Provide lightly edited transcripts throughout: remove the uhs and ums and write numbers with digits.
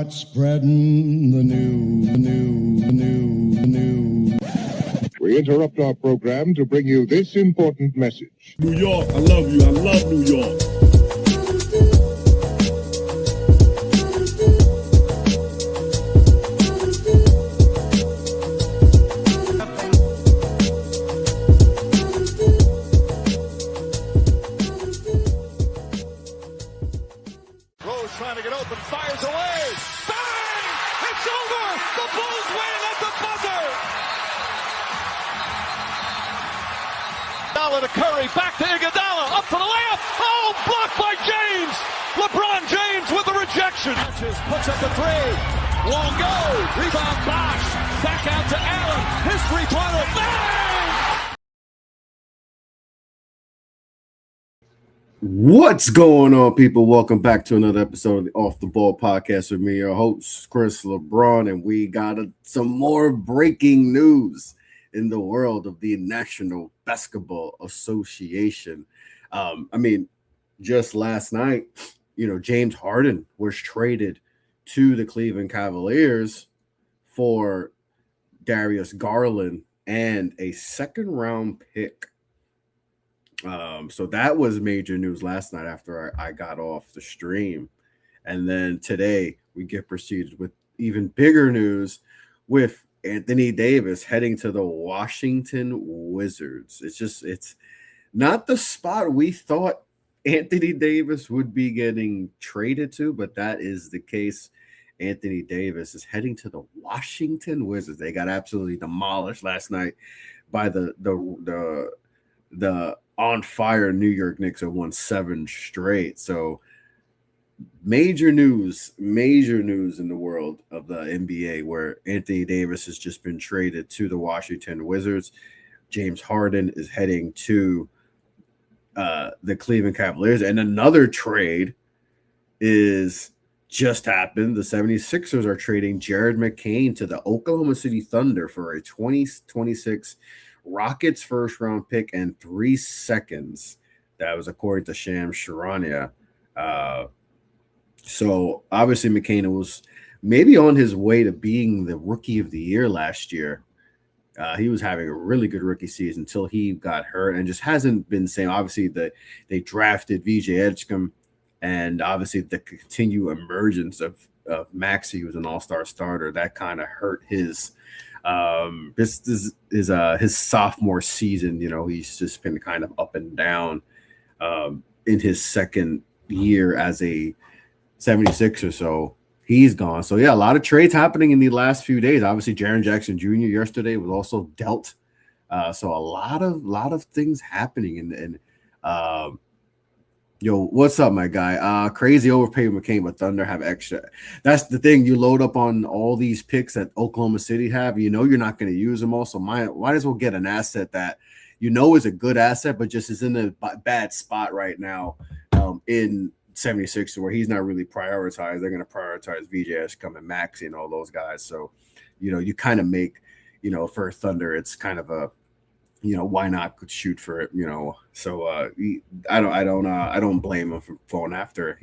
Start spreading the news. We interrupt our program to bring you this important message. New York, I love you. I love New York. Rose trying to get open, fires away. Bang! It's over! The Bulls win at the buzzer! Iguodala to Curry, back to Iguodala, up for the layup. Oh, blocked by James. LeBron James with the rejection. Puts up the three. Won't go. Rebound Bosh. Back out to Allen. His three-pointer. Bang! What's going on, people? Welcome back to another episode of the Off the Ball podcast with me, your host, Chris LeBron, and we got some more breaking news in the world of the National Basketball Association. Just last night, James Harden was traded to the Cleveland Cavaliers for Darius Garland and a second-round pick. So that was major news last night after I got off the stream. And then today we get proceeded with even bigger news with Anthony Davis heading to the Washington Wizards. It's not the spot we thought Anthony Davis would be getting traded to, but that is the case. Anthony Davis is heading to the Washington Wizards. They got absolutely demolished last night by the on fire New York Knicks have won 7 straight. So major news in the world of the NBA, where Anthony Davis has just been traded to the Washington Wizards. James Harden is heading to the Cleveland Cavaliers. And another trade is just happened. The 76ers are trading Jared McCain to the Oklahoma City Thunder for a 2026 Rockets first round pick and 3 seconds. That was according to Shams Charania. So obviously McCain was maybe on his way to being the rookie of the year last year. He was having a really good rookie season until he got hurt and just hasn't been the same. Obviously, they drafted VJ Edgecombe, and obviously the continued emergence of Maxey, who was an all-star starter, that kind of hurt his his sophomore season. He's just been kind of up and down in his second year as a 76er. So he's gone. So yeah, a lot of trades happening in the last few days. Obviously, Jaren Jackson Jr. yesterday was also dealt. So a lot of things happening. And yo, what's up, my guy? Crazy overpay McCain, but Thunder have extra. That's the thing. You load up on all these picks that Oklahoma City have. You're not going to use them all. So might as well get an asset that is a good asset, but just is in a bad spot right now in 76, where he's not really prioritized. They're going to prioritize VJ Edgecombe and Maxey and all those guys. So, you kind of make, for Thunder, it's kind of a, why not shoot for it, So I don't blame him for going after.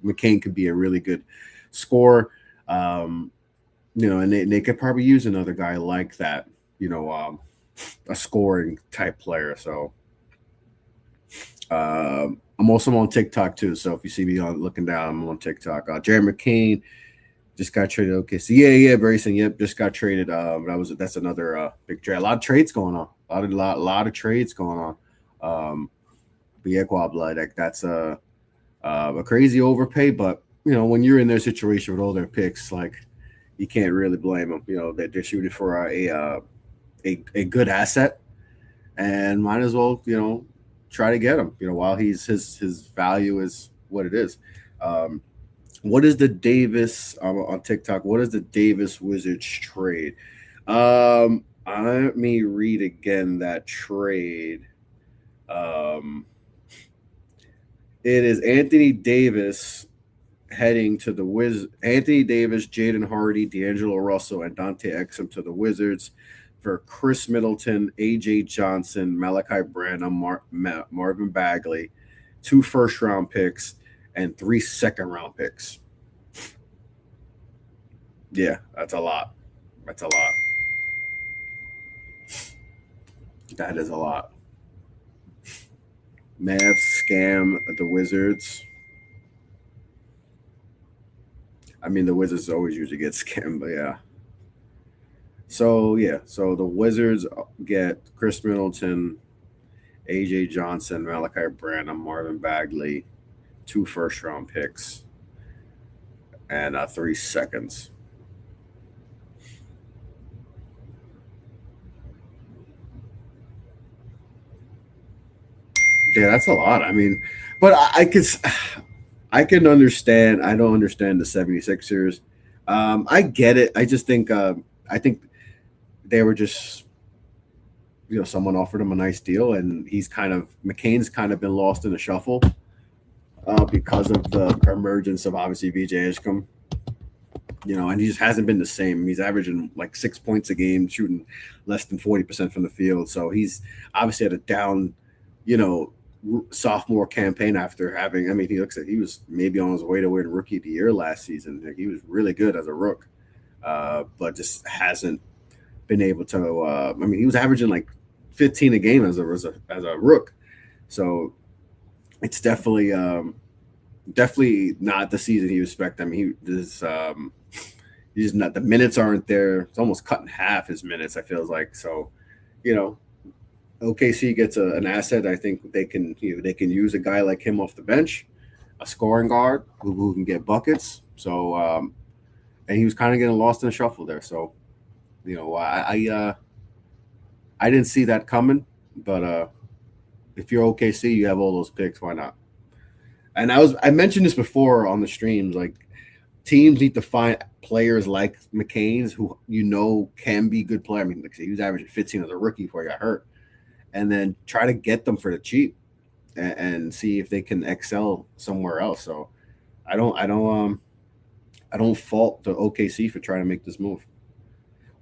McCain could be a really good scorer, and they could probably use another guy like that, a scoring type player. So I'm also on TikTok too. So if you see me looking down, I'm on TikTok. Jared McCain just got traded. Okay, so yeah, Brayson, yep, just got traded. That's another big trade. A lot of trades going on. A lot of trades going on. But yeah, Quabla, that's a crazy overpay. But when you're in their situation with all their picks, you can't really blame them. That they're shooting for a good asset, and might as well try to get him. While his value is what it is. What is the Davis on TikTok? What is the Davis Wizards trade? Let me read again that trade. It is Anthony Davis heading to the Wizards. Anthony Davis, Jaden Hardy, D'Angelo Russell, and Dante Exum to the Wizards for Chris Middleton, AJ Johnson, Malachi Branham, Marvin Bagley, 2 first-round picks, and 3 second-round picks. Yeah, that's a lot. That's a lot. That is a lot. Mavs scam the Wizards. I mean, the Wizards always usually get scammed, but yeah. So yeah, so the Wizards get Chris Middleton, AJ Johnson, Malachi Branham, Marvin Bagley, 2 first-round picks, and 3 seconds. Yeah, that's a lot. I mean, but I can understand. I don't understand the 76ers. I get it. I just think I think they were just someone offered him a nice deal, and McCain's kind of been lost in the shuffle because of the emergence of obviously VJ Ishcom. And he just hasn't been the same. He's averaging like 6 points a game, shooting less than 40% from the field. So he's obviously had a down, you know, sophomore campaign after having. I mean, he was maybe on his way to win Rookie of the Year last season. Like, he was really good as a rook, but just hasn't been able to. I mean, he was averaging like 15 a game as a rook. So it's definitely not the season he was expecting. I mean, he's not, the minutes aren't there. It's almost cut in half his minutes, I feels like. So, you know, OKC gets an asset. I think they can use a guy like him off the bench, a scoring guard who can get buckets. So and he was kind of getting lost in the shuffle there. So, I didn't see that coming, but if you're OKC, you have all those picks. Why not? And I mentioned this before on the streams. Like, teams need to find players like McCain's who can be good player. I mean, like, he was averaging 15 as a rookie before he got hurt, and then try to get them for the cheap and see if they can excel somewhere else. So I don't fault the OKC for trying to make this move.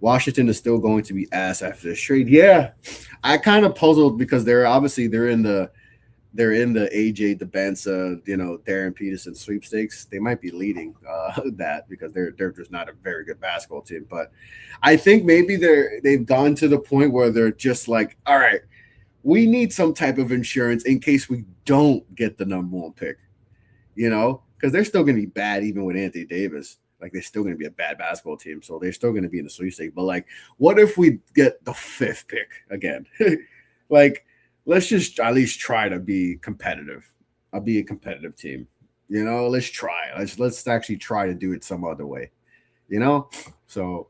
Washington is still going to be ass after this trade. Yeah, I kind of puzzled because they're in the AJ DeBensa, Darren Peterson sweepstakes. They might be leading that because they're just not a very good basketball team. But I think maybe they've gone to the point where they're just like, all right, we need some type of insurance in case we don't get the number one pick, because they're still going to be bad even with Anthony Davis. Like, they're still going to be a bad basketball team, so they're still going to be in the sweepstakes. But like, what if we get the 5th pick again? Like, let's just at least try to be competitive. I'll be a competitive team. Let's try. Let's actually try to do it some other way. So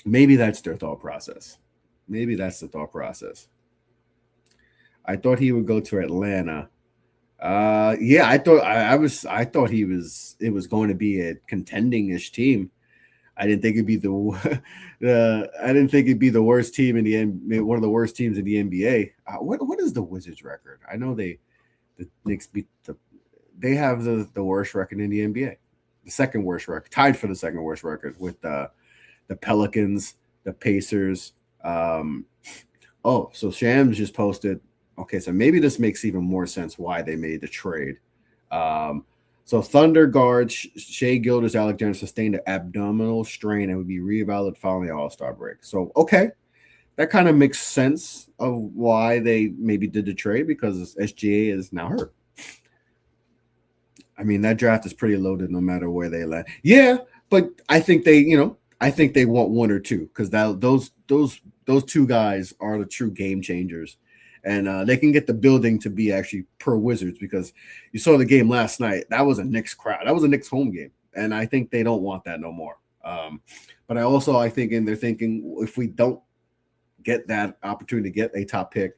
maybe that's their thought process. Maybe that's the thought process. I thought he would go to Atlanta. Yeah, I thought it was going to be a contending-ish team. I didn't think it'd be I didn't think it'd be the worst team one of the worst teams in the NBA. What is the Wizards record? I know the Knicks they have the worst record in the NBA, the second worst record, tied for the second worst record with the Pelicans, the Pacers. So Shams just posted. Okay, so maybe this makes even more sense why they made the trade. So Thunder guard Shea Gilgeous-Alexander sustained an abdominal strain and would be reevaluated following the All-Star break. So, okay, that kind of makes sense of why they maybe did the trade, because SGA is now hurt. I mean, that draft is pretty loaded no matter where they land. Yeah, but I think they want one or two, because those two guys are the true game changers. And they can get the building to be actually pro Wizards, because you saw the game last night. That was a Knicks crowd. That was a Knicks home game. And I think they don't want that no more. But I think they're thinking, if we don't get that opportunity to get a top pick,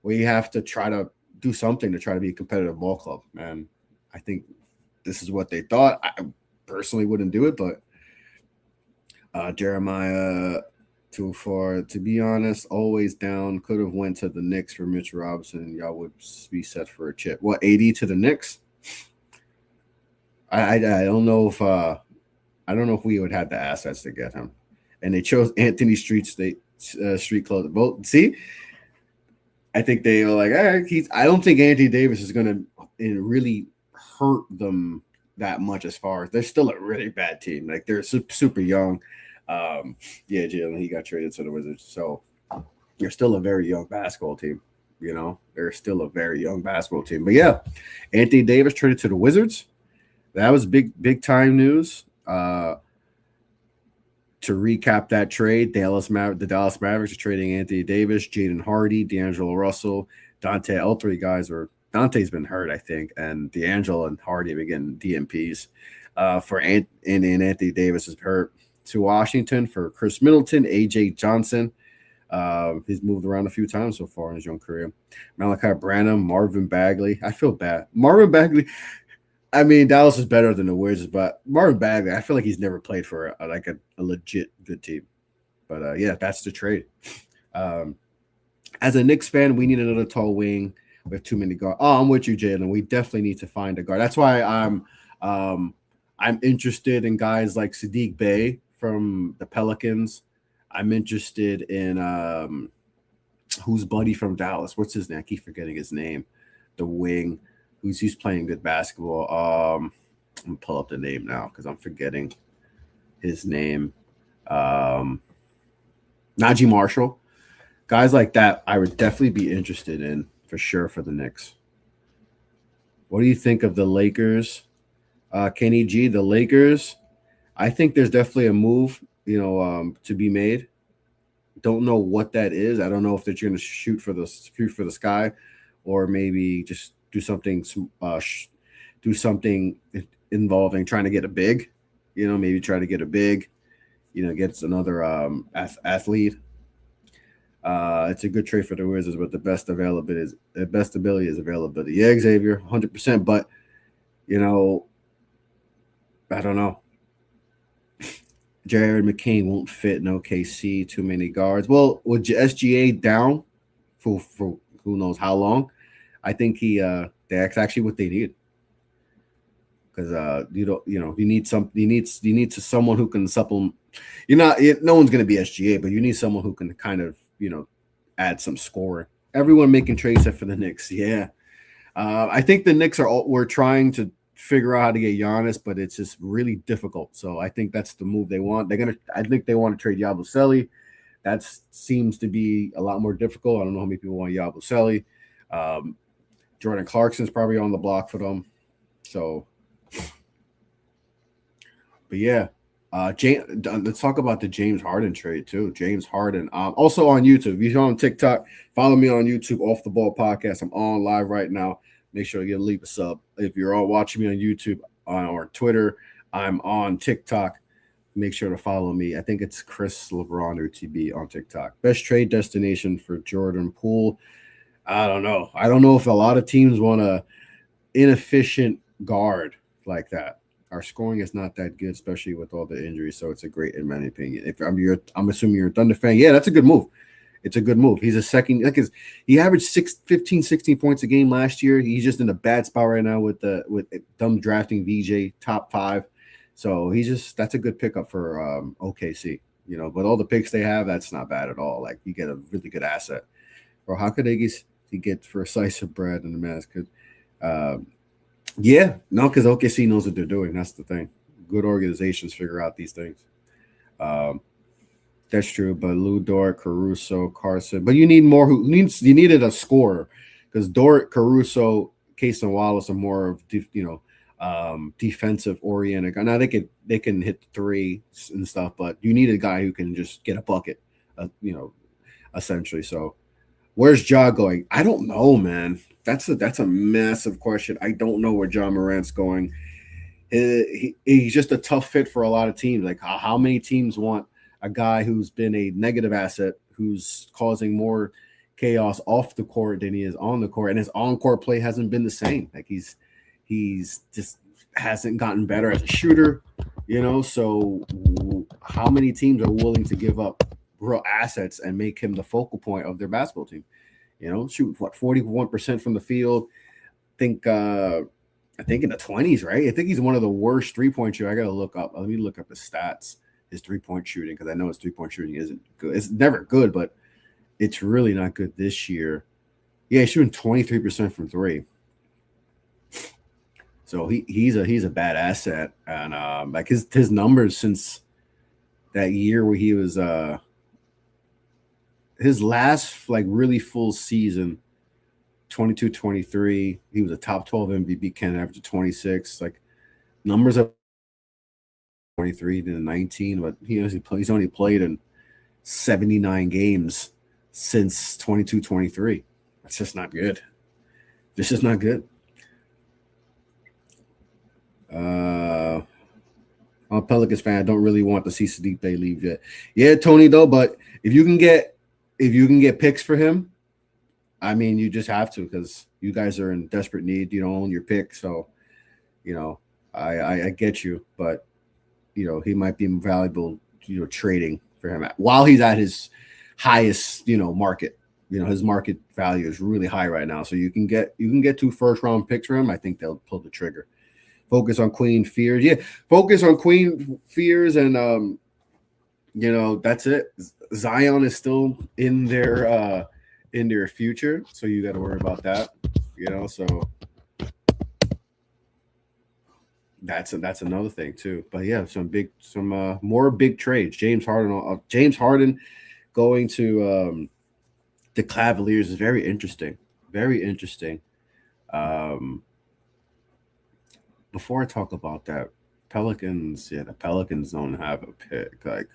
we have to try to do something to try to be a competitive ball club. And I think this is what they thought. I personally wouldn't do it, but Jeremiah... Too far, to be honest. Always down. Could have went to the Knicks for Mitch Robinson. Y'all would be set for a chip. What, 80 to the Knicks? I don't know if we would have the assets to get him. And they chose Anthony Street Clothes. Both. See, I think they were like, I don't think Anthony Davis is going to really hurt them that much as far as they're still a really bad team. Like they're super young. Yeah, Jalen, he got traded to the Wizards. So they're still a very young basketball team. You know, they're still a very young basketball team. But yeah, Anthony Davis traded to the Wizards. That was big time news. To recap that trade, the Dallas Mavericks are trading Anthony Davis, Jaden Hardy, D'Angelo Russell, Dante. All three guys are Dante's been hurt, I think, and D'Angelo and Hardy have been getting DMPs. And Anthony Davis is hurt. To Washington for Chris Middleton, AJ Johnson. He's moved around a few times so far in his young career. Malachi Branham, Marvin Bagley. I feel bad. Marvin Bagley. I mean, Dallas is better than the Wizards, but Marvin Bagley, I feel like he's never played for a legit good team. But yeah, that's the trade. As a Knicks fan, we need another tall wing. We have too many guards. Oh, I'm with you, Jalen. We definitely need to find a guard. That's why I'm interested in guys like Sadiq Bey from the Pelicans. I'm interested in who's buddy from Dallas. What's his name? I keep forgetting his name. The wing. Who's playing good basketball. I'm gonna pull up the name now because I'm forgetting his name. Najee Marshall. Guys like that, I would definitely be interested in for sure for the Knicks. What do you think of the Lakers? Kenny G, the Lakers. I think there's definitely a move, to be made. Don't know what that is. I don't know if they're going to shoot for the sky, or maybe just do something involving trying to get a big, maybe try to get a big, gets another athlete. It's a good trade for the Wizards, but the best ability is availability. Yeah, Xavier, 100%. But I don't know. Jared McCain won't fit in OKC. Too many guards. Well, with SGA down for who knows how long, I think that's actually what they need. Because you need someone who can supplement. No one's going to be SGA, but you need someone who can kind of add some scoring. Everyone making trades except for the Knicks. Yeah, I think the Knicks we're trying to figure out how to get Giannis, but it's just really difficult. So I think that's the move they want. I think they want to trade Yabusele. That seems to be a lot more difficult. I don't know how many people want Yabusele. Jordan Clarkson's probably on the block for them. So, but yeah, let's talk about the James Harden trade too. James Harden, also on YouTube. If you're on TikTok, follow me on YouTube, Off the Ball Podcast. I'm on live right now. Make sure you leave a sub. If you're all watching me on YouTube or Twitter, I'm on TikTok. Make sure to follow me. I think it's Chris LeBron or TB on TikTok. Best trade destination for Jordan Poole. I don't know. I don't know if a lot of teams want a inefficient guard like that. Our scoring is not that good, especially with all the injuries. So it's a great, in my opinion. If I'm assuming you're a Thunder fan. Yeah, that's a good move. It's a good move. He's a second, because he averaged 15, 16 points a game last year. He's just in a bad spot right now with them drafting VJ top 5. So that's a good pickup for OKC. But all the picks they have, that's not bad at all. Like, you get a really good asset. Or how could they get for a slice of bread in the mask? Because OKC knows what they're doing. That's the thing. Good organizations figure out these things. That's true, but Lou Dort, Caruso, Carson. But you need more. You needed a scorer, because Dort, Caruso, Case and Wallace are more of defensive oriented. Now they can hit three and stuff, but you need a guy who can just get a bucket, essentially. So where's Ja going? I don't know, man. That's a massive question. I don't know where Ja Morant's going. He's just a tough fit for a lot of teams. Like, how many teams want a guy who's been a negative asset, who's causing more chaos off the court than he is on the court, and his on-court play hasn't been the same. Like, he's just hasn't gotten better as a shooter, So how many teams are willing to give up real assets and make him the focal point of their basketball team? Shoot 41% from the field. I think in the 20s, right? I think he's one of the worst three-point shooters. I got to look up. Let me look up his stats. His three-point shooting, because I know his three-point shooting isn't good. It's never good, but it's really not good this year. Yeah, he's shooting 23% from three. So he's a bad asset, and like his numbers since that year where he was his last like really full season, 22-23, he was a top 12 MVP candidate after 26. Like numbers of 23 to 19, but he's only played in 79 games since 22-23. That's just not good. This is not good. I'm a Pelicans fan. I don't really want to see Sadiq Bey leave yet. Yeah, Tony, though, but if you can get picks for him, I mean, you just have to, because you guys are in desperate need. You don't own your pick, so I get you, but he might be valuable, trading for him while he's at his highest, market. His market value is really high right now, so you can get 2 first-round picks for him. I think they'll pull the trigger. Focus on Queen Fears. Yeah, focus on Queen Fears, and that's it. Zion is still in their future, so you got to worry about that. So that's another thing too. But yeah, some more big trades. James Harden going to the Cavaliers is very interesting. Very interesting. Before I talk about that, Pelicans, the Pelicans don't have a pick. Like,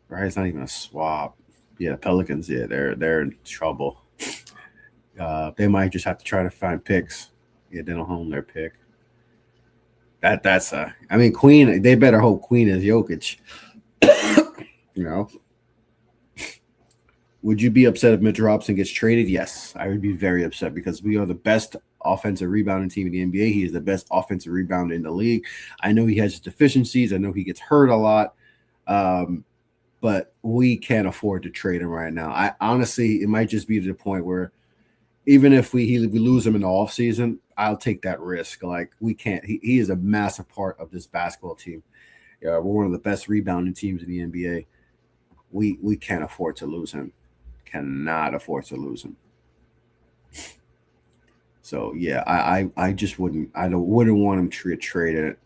right? It's not even a swap. Yeah, the Pelicans, they're in trouble. They might just have to try to find picks. Yeah, they don't own their pick. Queen. They better hope Queen is Jokic. Would you be upset if Mitchell Robinson gets traded? Yes, I would be very upset, because we are the best offensive rebounding team in the NBA. He is the best offensive rebounder in the league. I know he has his deficiencies. I know he gets hurt a lot. But we can't afford to trade him right now. I honestly, it might just be to the point where even if we lose him in the offseason, I'll take that risk. Like, we can't. He is a massive part of this basketball team. We're one of the best rebounding teams in the NBA. We can't afford to lose him. Cannot afford to lose him. So yeah, I just wouldn't want him to trade it.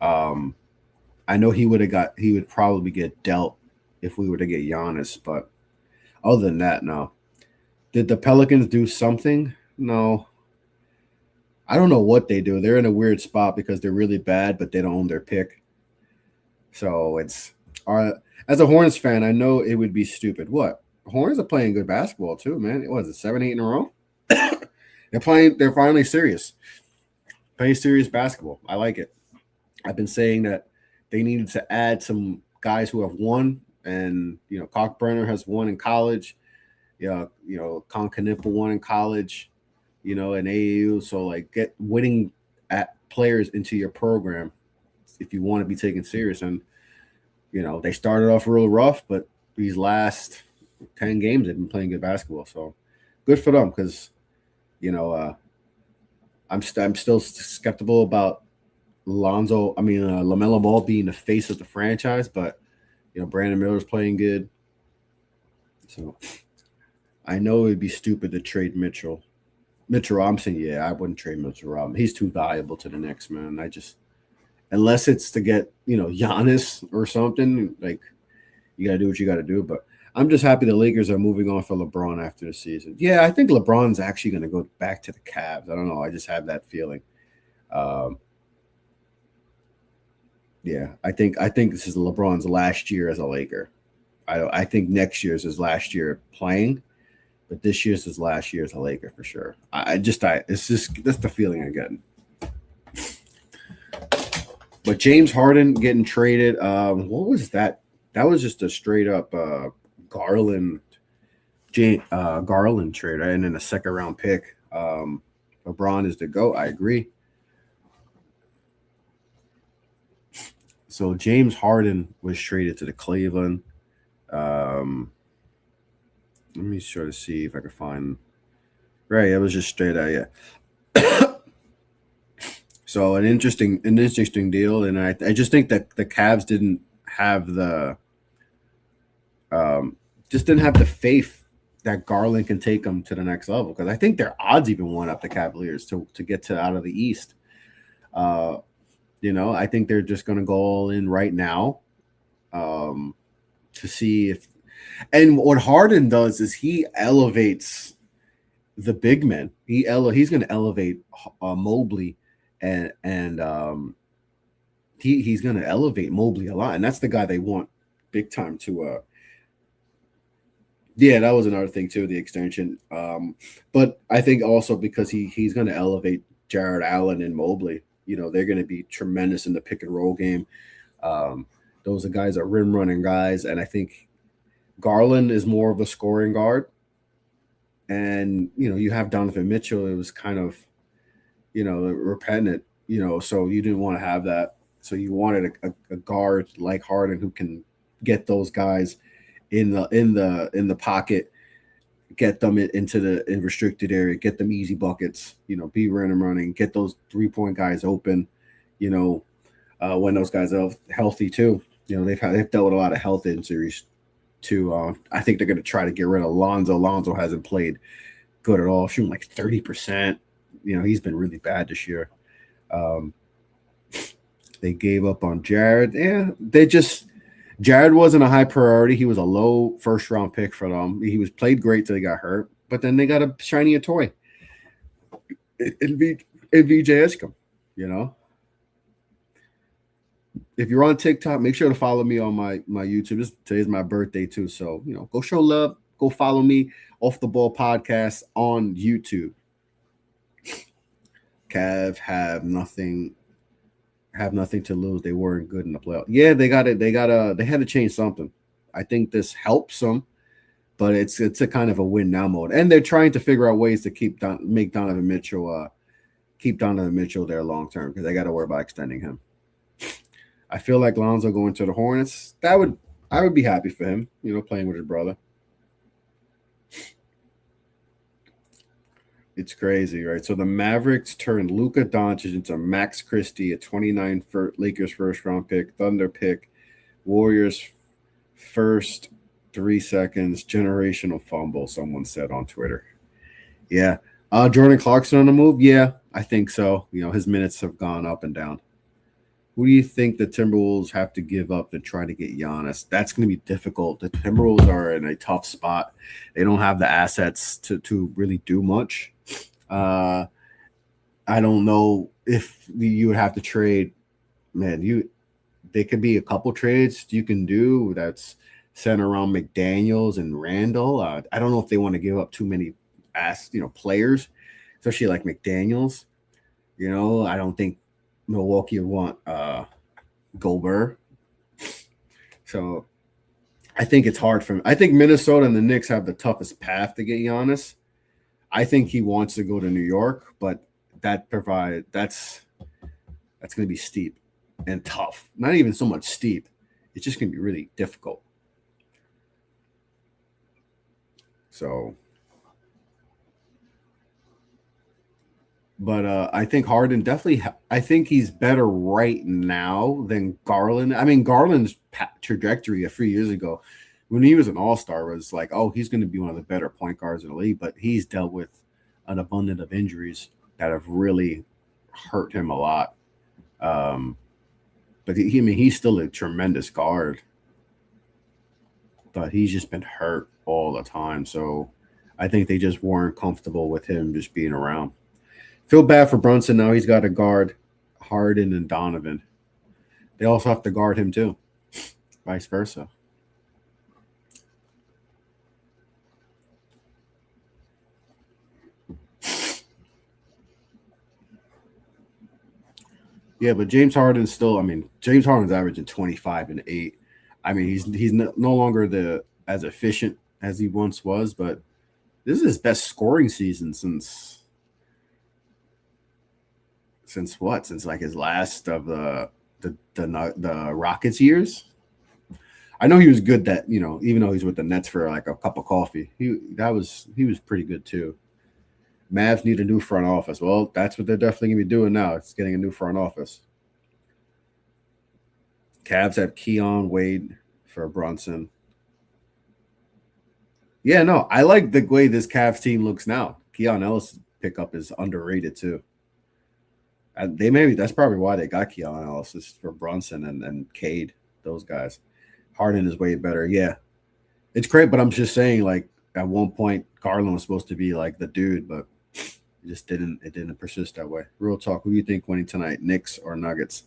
I know he would probably get dealt if we were to get Giannis, but other than that, no. Did the Pelicans do something? No. I don't know what they do. They're in a weird spot because they're really bad, but they don't own their pick. So it's as a Hornets fan, I know it would be stupid. What? The Hornets are playing good basketball too, man. It was 7-8 in a row. They're finally serious. Playing serious basketball. I like it. I've been saying that they needed to add some guys who have won, and Cockburner has won in college. Concanipple won in college, and AAU. So like, get winning at players into your program if you want to be taken serious. And they started off real rough, but these last 10 games they've been playing good basketball. So good for them, because I'm still skeptical about LaMelo Ball being the face of the franchise, but Brandon Miller's playing good. So I know it'd be stupid to trade Mitchell Robinson. Yeah, I wouldn't trade Mitchell Robinson. He's too valuable to the Knicks, man. Unless it's to get Giannis or something, like, you gotta do what you gotta do. But I'm just happy the Lakers are moving on for LeBron after the season. Yeah, I think LeBron's actually gonna go back to the Cavs. I don't know. I just have that feeling. Yeah, I think this is LeBron's last year as a Laker. I think next year's his last year playing, but this year's his last year as a Laker for sure. It's just that's the feeling I'm getting. But James Harden getting traded, what was that? That was just a straight up Garland trade, right? And then a second round pick. LeBron is the GOAT. I agree. So James Harden was traded to the Cleveland. Let me try to see if I can find. Right, it was just straight out. Yeah. So an interesting deal, and I just think that the Cavs didn't have the faith that Garland can take them to the next level, because I think their odds even went up, the Cavaliers, to get to out of the East. I think they're just going to go all in right now to see if. And what Harden does is he elevates the big men. He's going to elevate Mobley, and he's going to elevate Mobley a lot, and that's the guy they want big time to. Yeah, that was another thing too, the extension. But I think also because he's going to elevate Jared Allen and Mobley. They're going to be tremendous in the pick and roll game. Those are guys that rim running guys, and I think Garland is more of a scoring guard. And you have Donovan Mitchell. It was kind of repentant. So you didn't want to have that. So you wanted a guard like Harden who can get those guys in the pocket, get them into the restricted area, get them easy buckets, be running, get those 3-point guys open, when those guys are healthy too. They've dealt with a lot of health injuries too. I think they're going to try to get rid of Lonzo. Lonzo hasn't played good at all, shooting like 30%. He's been really bad this year. They gave up on Jared. Yeah, Jared wasn't a high priority. He was a low first-round pick for them. He was played great till he got hurt, but then they got a shinier toy in VJ Escom, If you're on TikTok, make sure to follow me on my YouTube. Today's my birthday too, so go show love. Go follow me, Off the Ball Podcast on YouTube. Cavs have nothing to lose. They weren't good in the playoffs. Yeah, they had to change something. I think this helps them, but it's a kind of a win now mode. And they're trying to figure out ways to make Donovan Mitchell there long term, because they got to worry about extending him. I feel like Lonzo going to the Hornets, I would be happy for him, playing with his brother. It's crazy, right? So the Mavericks turned Luka Doncic into Max Christie, a 29 Lakers first-round pick, Thunder pick, Warriors first 3 seconds, generational fumble, someone said on Twitter. Yeah. Jordan Clarkson on the move? Yeah, I think so. His minutes have gone up and down. Who do you think the Timberwolves have to give up to try to get Giannis? That's going to be difficult. The Timberwolves are in a tough spot. They don't have the assets to really do much. I don't know if you would have to trade. Man, they could be a couple trades you can do that's centered around McDaniels and Randall. I don't know if they want to give up too many players, especially like McDaniels. I don't think Milwaukee would want Gobert. So I think it's hard for him. I think Minnesota and the Knicks have the toughest path to get Giannis. I think he wants to go to New York, but that's going to be steep and tough. Not even so much steep. It's just going to be really difficult. So, but I think Harden definitely. I think he's better right now than Garland. I mean, Garland's trajectory a few years ago, when he was an all-star, was like, oh, he's going to be one of the better point guards in the league. But he's dealt with an abundance of injuries that have really hurt him a lot. But he's still a tremendous guard. But he's just been hurt all the time. So I think they just weren't comfortable with him just being around. Feel bad for Brunson now. He's got to guard Harden and Donovan. They also have to guard him too. Vice versa. Yeah, but James Harden's averaging 25 and 8. I mean, he's no longer as efficient as he once was, but this is his best scoring season since what? Since like his last of the Rockets years. I know he was good that, even though he's with the Nets for like a cup of coffee, he was pretty good too. Mavs need a new front office. Well, that's what they're definitely going to be doing now. It's getting a new front office. Cavs have Keon Wade for Brunson. Yeah, no, I like the way this Cavs team looks now. Keon Ellis pickup is underrated too. And that's probably why they got Keon Ellis is for Brunson and Cade, those guys. Harden is way better. Yeah, it's great, but I'm just saying, like at one point, Garland was supposed to be like the dude, but it didn't persist that way. Real talk. Who do you think winning tonight, Knicks or Nuggets?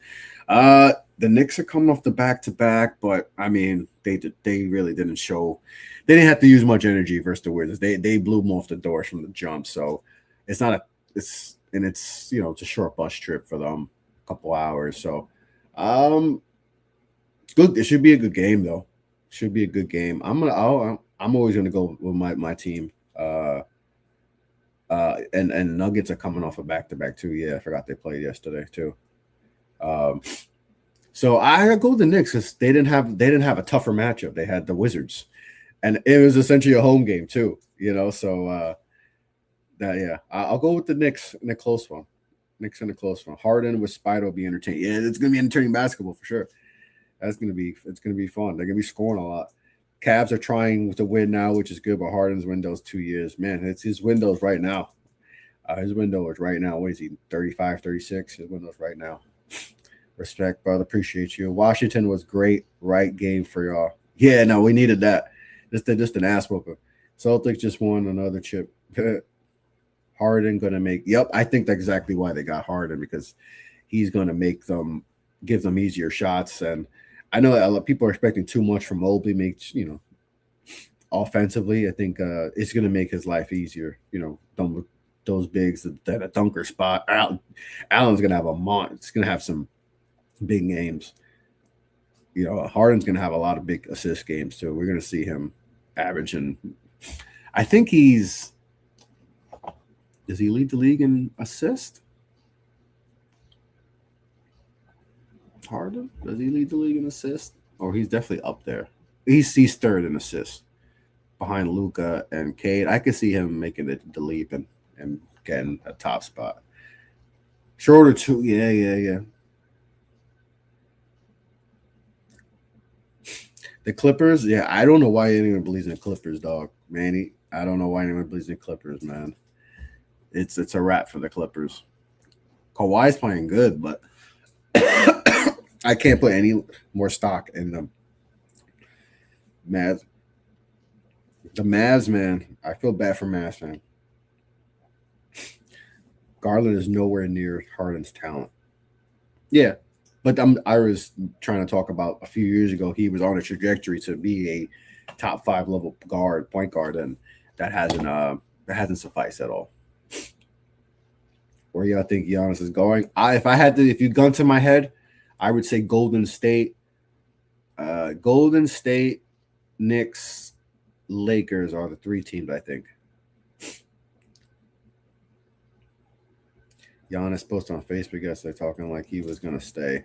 The Knicks are coming off the back-to-back, but I mean, they really didn't show. They didn't have to use much energy versus the Wizards. They blew them off the doors from the jump. So it's not a it's it's a short bus trip for them, a couple hours. So good. It should be a good game though. Should be a good game. I'm always gonna go with my team. And Nuggets are coming off a back-to-back too. Yeah, I forgot they played yesterday too. So I go with the Knicks because they didn't have a tougher matchup. They had the Wizards, and it was essentially a home game too. So I'll go with the Knicks in a close one. Knicks in a close one. Harden with Spider will be entertaining. Yeah, it's gonna be entertaining basketball for sure. It's gonna be fun. They're gonna be scoring a lot. Cavs are trying to win now, which is good, but Harden's window is 2 years. Man, it's his windows right now. His window is right now. What is he, 35, 36? His window's right now. Respect, brother. Appreciate you. Washington was great. Right game for y'all. Yeah, no, we needed that. Just an ass whooper. Celtics just won another chip. Harden going to make – yep, I think that's exactly why they got Harden, because he's going to give them easier shots. And I know a lot of people are expecting too much from Mobley. Offensively, I think it's going to make his life easier. Those bigs, that dunker spot. Allen's going to have it's going to have some big games. Harden's going to have a lot of big assist games too. We're going to see him averaging. I think does he lead the league in assist? Harden? Does he lead the league in assist? Or he's definitely up there. He's third in assists behind Luka and Cade. I could see him making the leap and getting a top spot. Shorter too. Yeah. The Clippers, yeah, I don't know why anyone believes in the Clippers, dog. Manny, I don't know why anyone believes in the Clippers, man. It's a wrap for the Clippers. Kawhi's playing good, but I can't put any more stock in them. Mavs. The Mavs, man. I feel bad for Mavs, man. Garland is nowhere near Harden's talent. Yeah, but I was trying to talk about a few years ago. He was on a trajectory to be a top 5 level point guard, and that hasn't sufficed at all. Where y'all think Giannis is going? If you'd gone to my head, I would say Golden State, Knicks, Lakers are the 3 teams, I think. Giannis posted on Facebook yesterday talking like he was going to stay.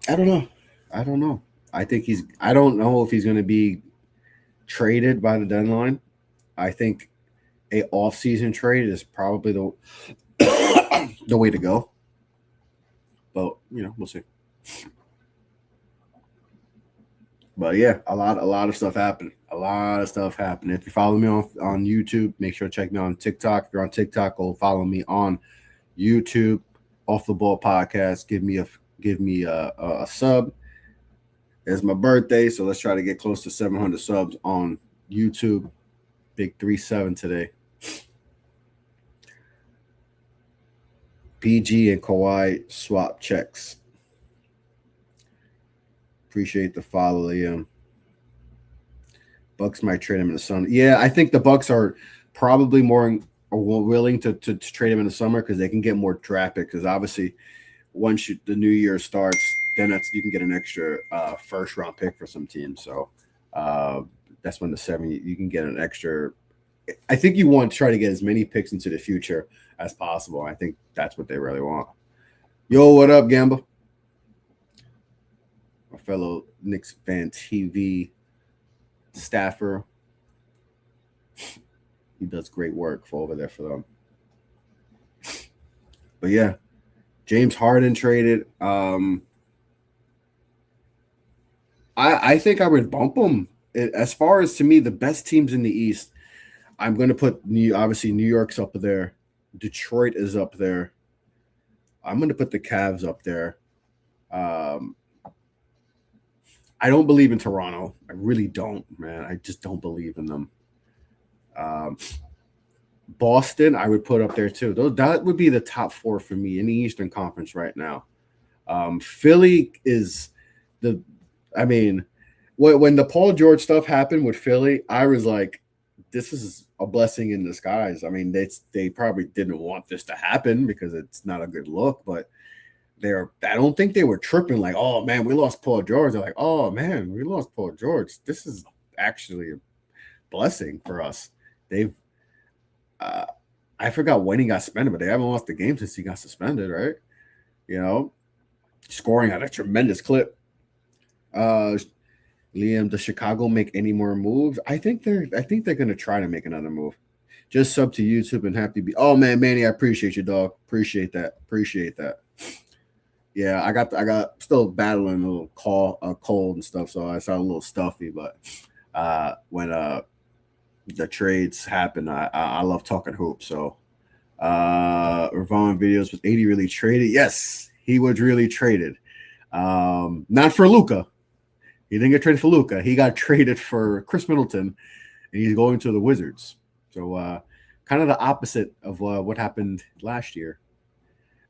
I don't know. I don't know if he's going to be traded by the deadline. I think a off-season trade is probably the way to go. But, we'll see. But yeah, a lot of stuff happened. If you follow me on YouTube, make sure to check me on TikTok. If you're on TikTok, go follow me on YouTube. Off the Ball Podcast. Give me a sub. It's my birthday, so let's try to get close to 700 subs on YouTube. Big 3-7 today. PG and Kawhi swap checks. Appreciate the follow, Liam. Bucks might trade him in the summer. Yeah, I think the Bucks are probably more willing to trade him in the summer because they can get more draft picks. Because obviously, once the new year starts, then you can get an extra first round pick for some teams. So that's when you can get an extra. I think you want to try to get as many picks into the future as possible. I think that's what they really want. Yo, what up, Gamba? My fellow Knicks fan TV staffer. He does great work over there for them. But yeah, James Harden traded. I think I would bump them. As far as to me, the best teams in the East, I'm going to put obviously New York's up there. Detroit is up there. I'm going to put the Cavs up there. I don't believe in Toronto. I really don't, man. I just don't believe in them. Boston, I would put up there too. That would be the top 4 for me in the Eastern Conference right now. Philly is when the Paul George stuff happened with Philly, I was like, this is a blessing in disguise. I mean, they probably didn't want this to happen because it's not a good look, but I don't think they were tripping like, oh man, we lost Paul George. They're like, oh man, we lost Paul George. This is actually a blessing for us. I forgot when he got suspended, but they haven't lost the game since he got suspended, right? You know, scoring at a tremendous clip. Liam, does Chicago make any more moves? I think they're going to try to make another move. Just sub to YouTube and happy to be. Oh man, Manny, I appreciate you, dog. Appreciate that. Yeah, I got still battling a little cold and stuff, so I sound a little stuffy. But when the trades happen, I love talking hoops. So Ravon videos, was 80 really traded? Yes, he was really traded. Not for Luka. He didn't get traded for Luka. He got traded for Chris Middleton, and he's going to the Wizards. So kind of the opposite of what happened last year.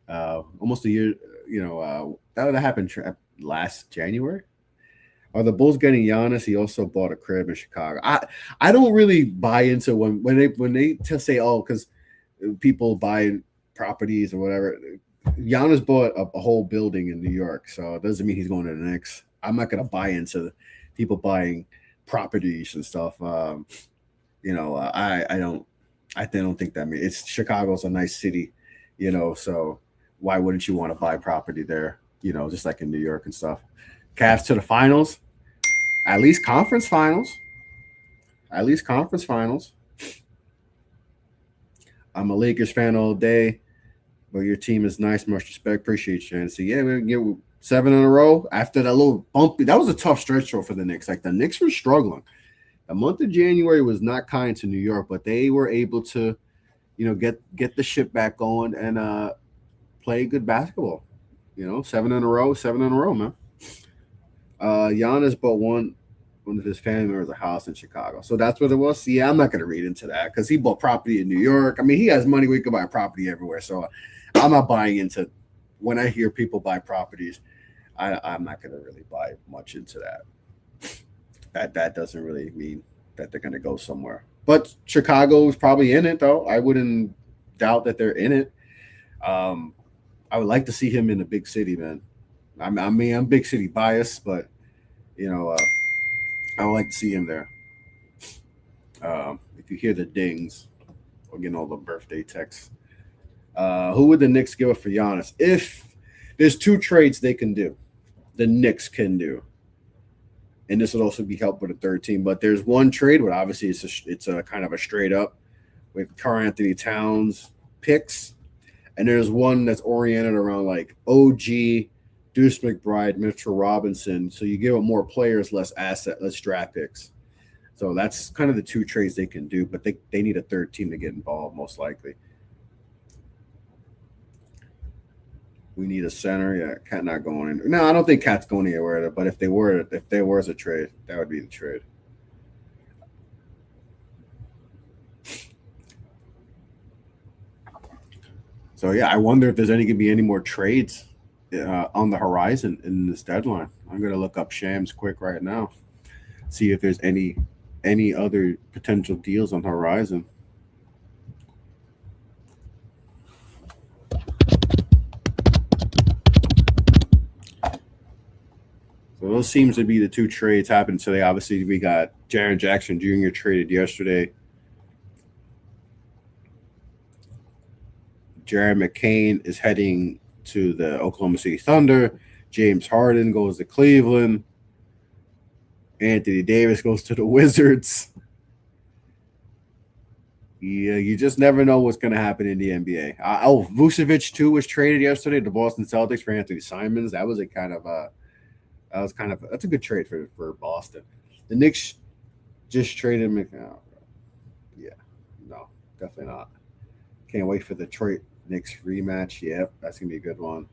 Almost a year, that happened last January. Are the Bulls getting Giannis? He also bought a crib in Chicago. I don't really buy into when they say, oh, because people buy properties or whatever. Giannis bought a whole building in New York, so it doesn't mean he's going to the Knicks. I'm not going to buy into people buying properties and stuff. I don't think that means Chicago's a nice city, so why wouldn't you want to buy property there? Just like in New York and stuff. Cavs to the finals, at least conference finals. I'm a Lakers fan all day, but your team is nice. Much respect. Appreciate you. And so, yeah, we get 7 in a row after that little bumpy. That was a tough stretch for the Knicks. Like the Knicks were struggling. The month of January was not kind to New York, but they were able to, get the ship back going and play good basketball. 7 in a row, man. Giannis bought one of his family members a house in Chicago. So that's what it was. See, I'm not going to read into that because he bought property in New York. I mean, he has money where he can buy property everywhere. So I'm not buying into when I hear people buy properties. I'm not going to really buy much into that. That doesn't really mean that they're going to go somewhere. But Chicago is probably in it, though. I wouldn't doubt that they're in it. I would like to see him in a big city, man. I'm big city biased, but I would like to see him there. If you hear the dings or getting all the birthday texts, who would the Knicks give up for Giannis? If there's 2 trades they can do, the Knicks can do, and this would also be helped with a third team. But there's one trade, but obviously it's a kind of a straight up with Karl-Anthony Towns picks, and there's one that's oriented around like OG, Deuce McBride, Mitchell Robinson. So you give up more players, less draft picks. So that's kind of the 2 trades they can do, but they need a third team to get involved, most likely. We need a center. Yeah, Cat not going in. No, I don't think Cat's going anywhere. But if there was a trade, that would be the trade. So yeah, I wonder if there's going to be any more trades on the horizon in this deadline. I'm going to look up Shams quick right now, see if there's any other potential deals on the horizon. So those seems to be the 2 trades happened today. Obviously, we got Jaren Jackson Jr. traded yesterday. Jared McCain is heading to the Oklahoma City Thunder. James Harden goes to Cleveland. Anthony Davis goes to the Wizards. Yeah, you just never know what's going to happen in the NBA. Vucevic, too, was traded yesterday to Boston Celtics for Anthony Simons. That was a kind of That's a good trade for Boston. The Knicks just traded McNally. Yeah, no, definitely not. Can't wait for the Detroit Knicks rematch. Yep, that's gonna be a good one.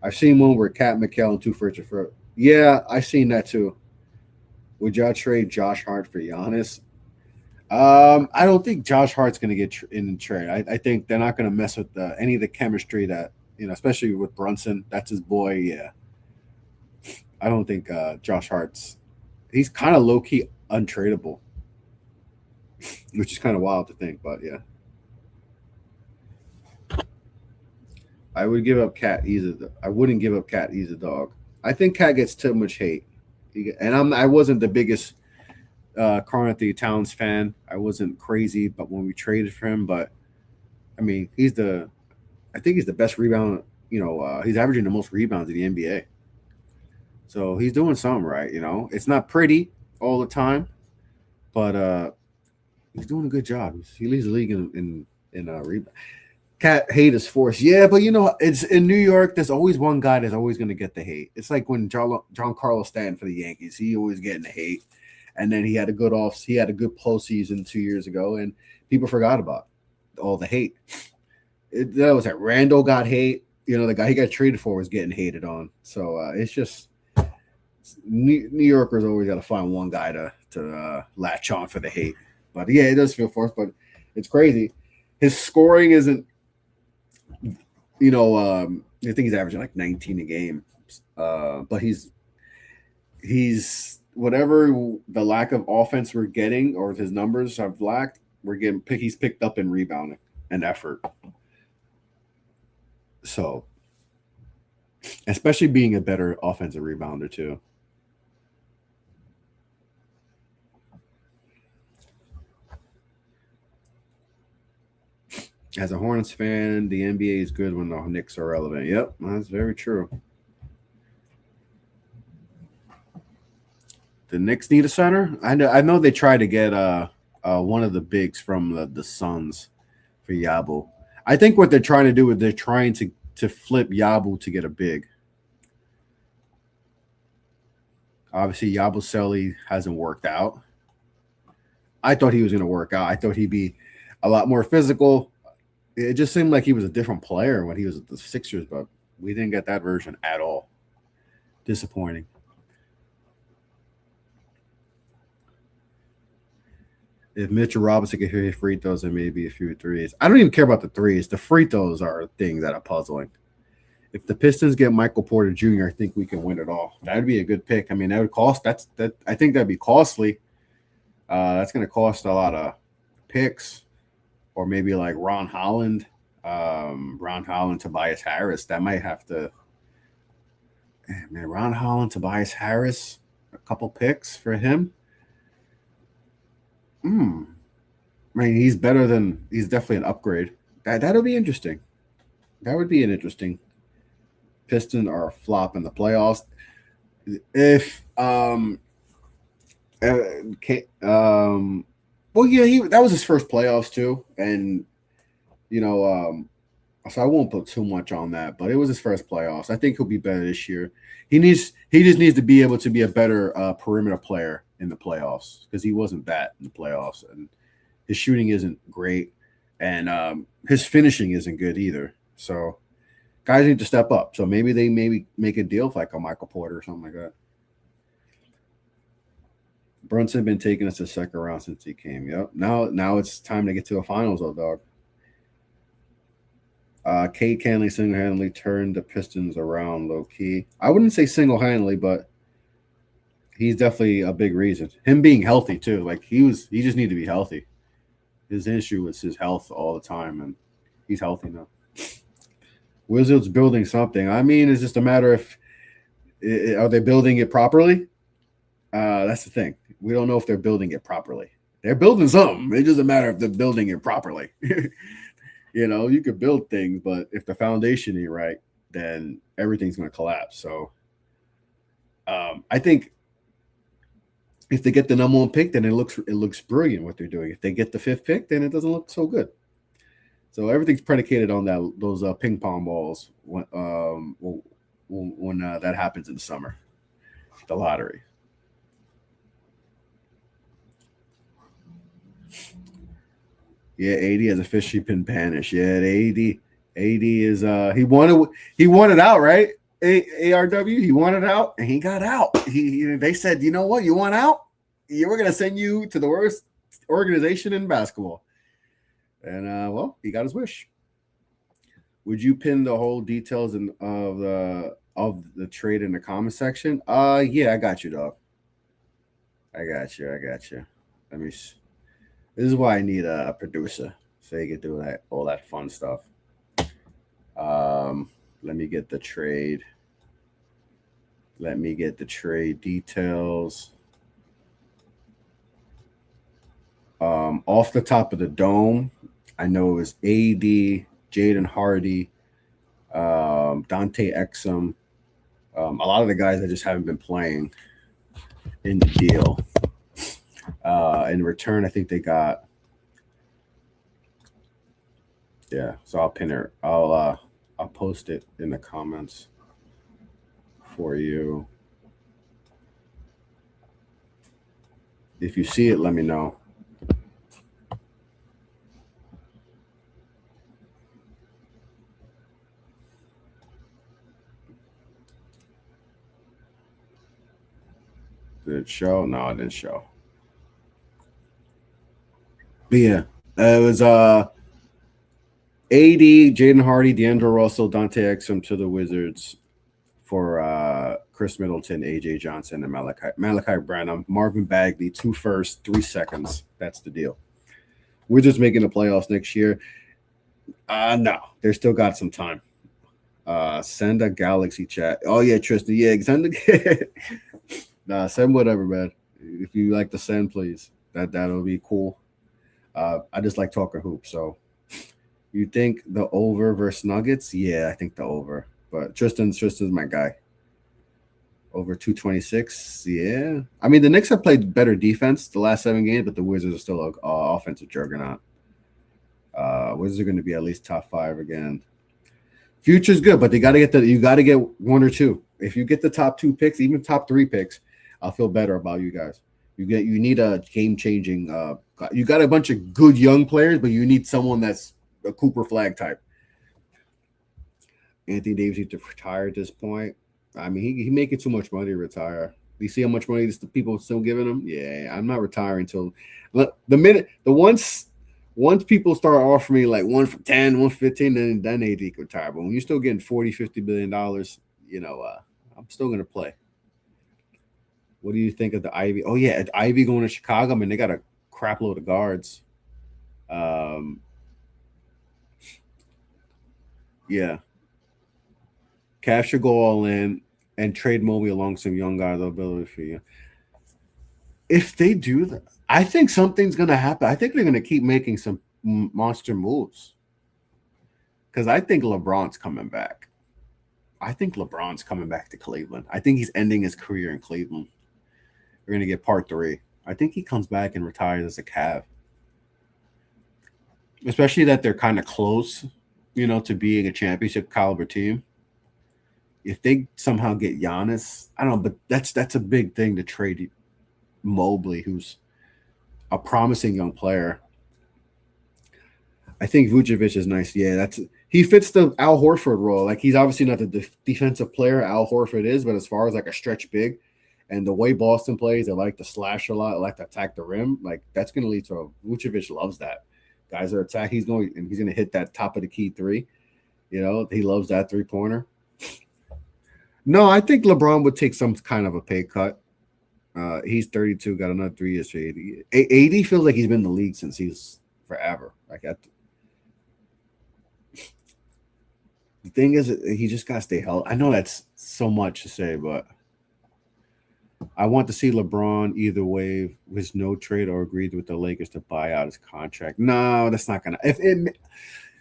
I've seen one where Cat McHale and two first for. Yeah, I've seen that too. Would y'all trade Josh Hart for Giannis? I don't think Josh Hart's going to get in the trade. I think they're not going to mess with any of the chemistry that especially with Brunson. That's his boy. Yeah, I don't think Josh Hart's. He's kind of low key untradeable, which is kind of wild to think. But yeah, I would give up Cat. I wouldn't give up Cat. He's a dog. I think Cat gets too much hate, and I wasn't the biggest Karl Anthony Towns fan. I wasn't crazy, but when we traded for him, but I mean, I think he's the best rebound. He's averaging the most rebounds in the NBA. So he's doing something right. It's not pretty all the time, but he's doing a good job. He leads the league in rebound. Cat hate is forced. Yeah, but it's in New York. There's always one guy that's always going to get the hate. It's like when John Carlos Stanton for the Yankees. He always getting the hate. And then he had a good postseason 2 years ago, and people forgot about all the hate. That was that Randall got hate. The guy he got traded for was getting hated on. So it's just New Yorkers always got to find one guy to latch on for the hate. But yeah, it does feel forced, but it's crazy. His scoring isn't. I think he's averaging like 19 a game, but he's whatever the lack of offense we're getting, or his numbers have lacked, he's picked up in rebounding and effort. So, especially being a better offensive rebounder too. As a Hornets fan, the NBA is good when the Knicks are relevant. Yep, that's very true. The Knicks need a center. I know they tried to get one of the bigs from the Suns for Yabu. I think what they're trying to do is they're trying to flip Yabu to get a big. Obviously, Yabusele hasn't worked out. I thought he was going to work out. I thought he'd be a lot more physical. It just seemed like he was a different player when he was at the Sixers, but we didn't get that version at all. Disappointing. If Mitchell Robinson could hit free throws and maybe a few threes. I don't even care about the threes. The free throws are things that are puzzling. If the Pistons get Michael Porter Jr., I think we can win it all. That'd be a good pick. I mean, that would cost. I think that'd be costly. That's going to cost a lot of picks, or maybe like Ron Holland, Tobias Harris. That might have to. Man, Ron Holland, Tobias Harris, a couple picks for him. I mean, he's definitely an upgrade. That'll be interesting. That would be an interesting. Pistons are a flop in the playoffs. If well, yeah, that was his first playoffs too, and so I won't put too much on that. But it was his first playoffs. I think he'll be better this year. He just needs to be able to be a better perimeter player in the playoffs, because he wasn't that in the playoffs, and his shooting isn't great, and his finishing isn't good either. So guys need to step up. So maybe they make a deal with like a Michael Porter or something like that. Brunson been taking us to the second round since he came. Yep. Now it's time to get to the finals, though, dog. Kate Canley single-handedly turned the Pistons around low key. I wouldn't say single-handedly, but he's definitely a big reason. Him being healthy too. Like he just needed to be healthy. His issue was his health all the time, and he's healthy now. Wizards building something. I mean, it's just a matter of are they building it properly? That's the thing. We don't know if they're building it properly. They're building something. It doesn't matter if they're building it properly. You could build things, but if the foundation ain't right, then everything's going to collapse. So I think if they get the number one pick, then it looks brilliant what they're doing. If they get the fifth pick, then it doesn't look so good. So everything's predicated on those ping pong balls when that happens in the summer. the lottery. Yeah, AD has officially been banished. Yeah, the AD is he wanted out, right? ARW, he wanted out and he got out. They said, you know what, you want out? Yeah, we're gonna send you to the worst organization in basketball. And well, he got his wish. Would you pin the whole details of the trade in the comment section? Yeah, I got you, dog. I got you. Let me. This is why I need a producer so he can do all that fun stuff. Let me get the trade. Let me get the trade details. Off the top of the dome, I know it was AD, Jaden Hardy, Dante Exum, a lot of the guys that just haven't been playing in the deal. In return, I think they got, yeah. So I'll pin her. I'll post it in the comments for you. If you see it, let me know. Did it show? No, it didn't show. But yeah, it was AD, Jaden Hardy, D'Angelo Russell, Dante Exum to the Wizards for Chris Middleton, AJ Johnson, and Malachi Branham, Marvin Bagley, 2 firsts, 3 seconds. That's the deal. Wizards making the playoffs next year. No, they still got some time. Send a Galaxy chat. Oh yeah, Tristan. Yeah, send whatever, man. If you like to send, please. That'll be cool. I just like talking hoops. So, you think the over versus Nuggets? Yeah, I think the over. But Tristan's my guy. Over 226. Yeah. I mean, the Knicks have played better defense the last 7 games, but the Wizards are still an offensive juggernaut. Wizards are going to be at least top 5 again. Future's good, but you got to get 1 or 2. If you get the top 2 picks, even top 3 picks, I'll feel better about you guys. You need a game-changing. You got a bunch of good young players, but you need someone that's a Cooper Flag type. Anthony Davis needs to retire at this point. I mean, he making too much money to retire. You see how much money the people still giving him? Yeah, I'm not retiring until once people start offering me like 1 for 10, 1 for 15, then AD can retire. But when you're still getting $40-50 billion, I'm still gonna play. What do you think of the Ivy? Oh yeah, Ivy going to Chicago. I mean, they got a crap load of guards. Yeah. Cavs should go all in and trade Mobley along some young guys. Ability for you. If they do that, I think something's going to happen. I think they're going to keep making some monster moves because I think LeBron's coming back. I think LeBron's coming back to Cleveland. I think he's ending his career in Cleveland. We're going to get part 3. I think he comes back and retires as a Cav. Especially that they're kind of close, to being a championship caliber team. If they somehow get Giannis, I don't know, but that's a big thing to trade Mobley, who's a promising young player. I think Vucevic is nice. Yeah, he fits the Al Horford role. Like, he's obviously not the defensive player Al Horford is, but as far as like a stretch big and the way Boston plays, they like to slash a lot, they like to attack the rim. Like, that's going to lead to Vucevic loves that. Guys are attacking. He's going to hit that top of the key 3. He loves that 3-pointer. No, I think LeBron would take some kind of a pay cut. He's 32, got another 3 years for AD. AD feels like he's been in the league since he's forever. The thing is, he just got to stay healthy. I know that's so much to say, but I want to see LeBron either way with no trade or agreed with the Lakers to buy out his contract. No, that's not going to.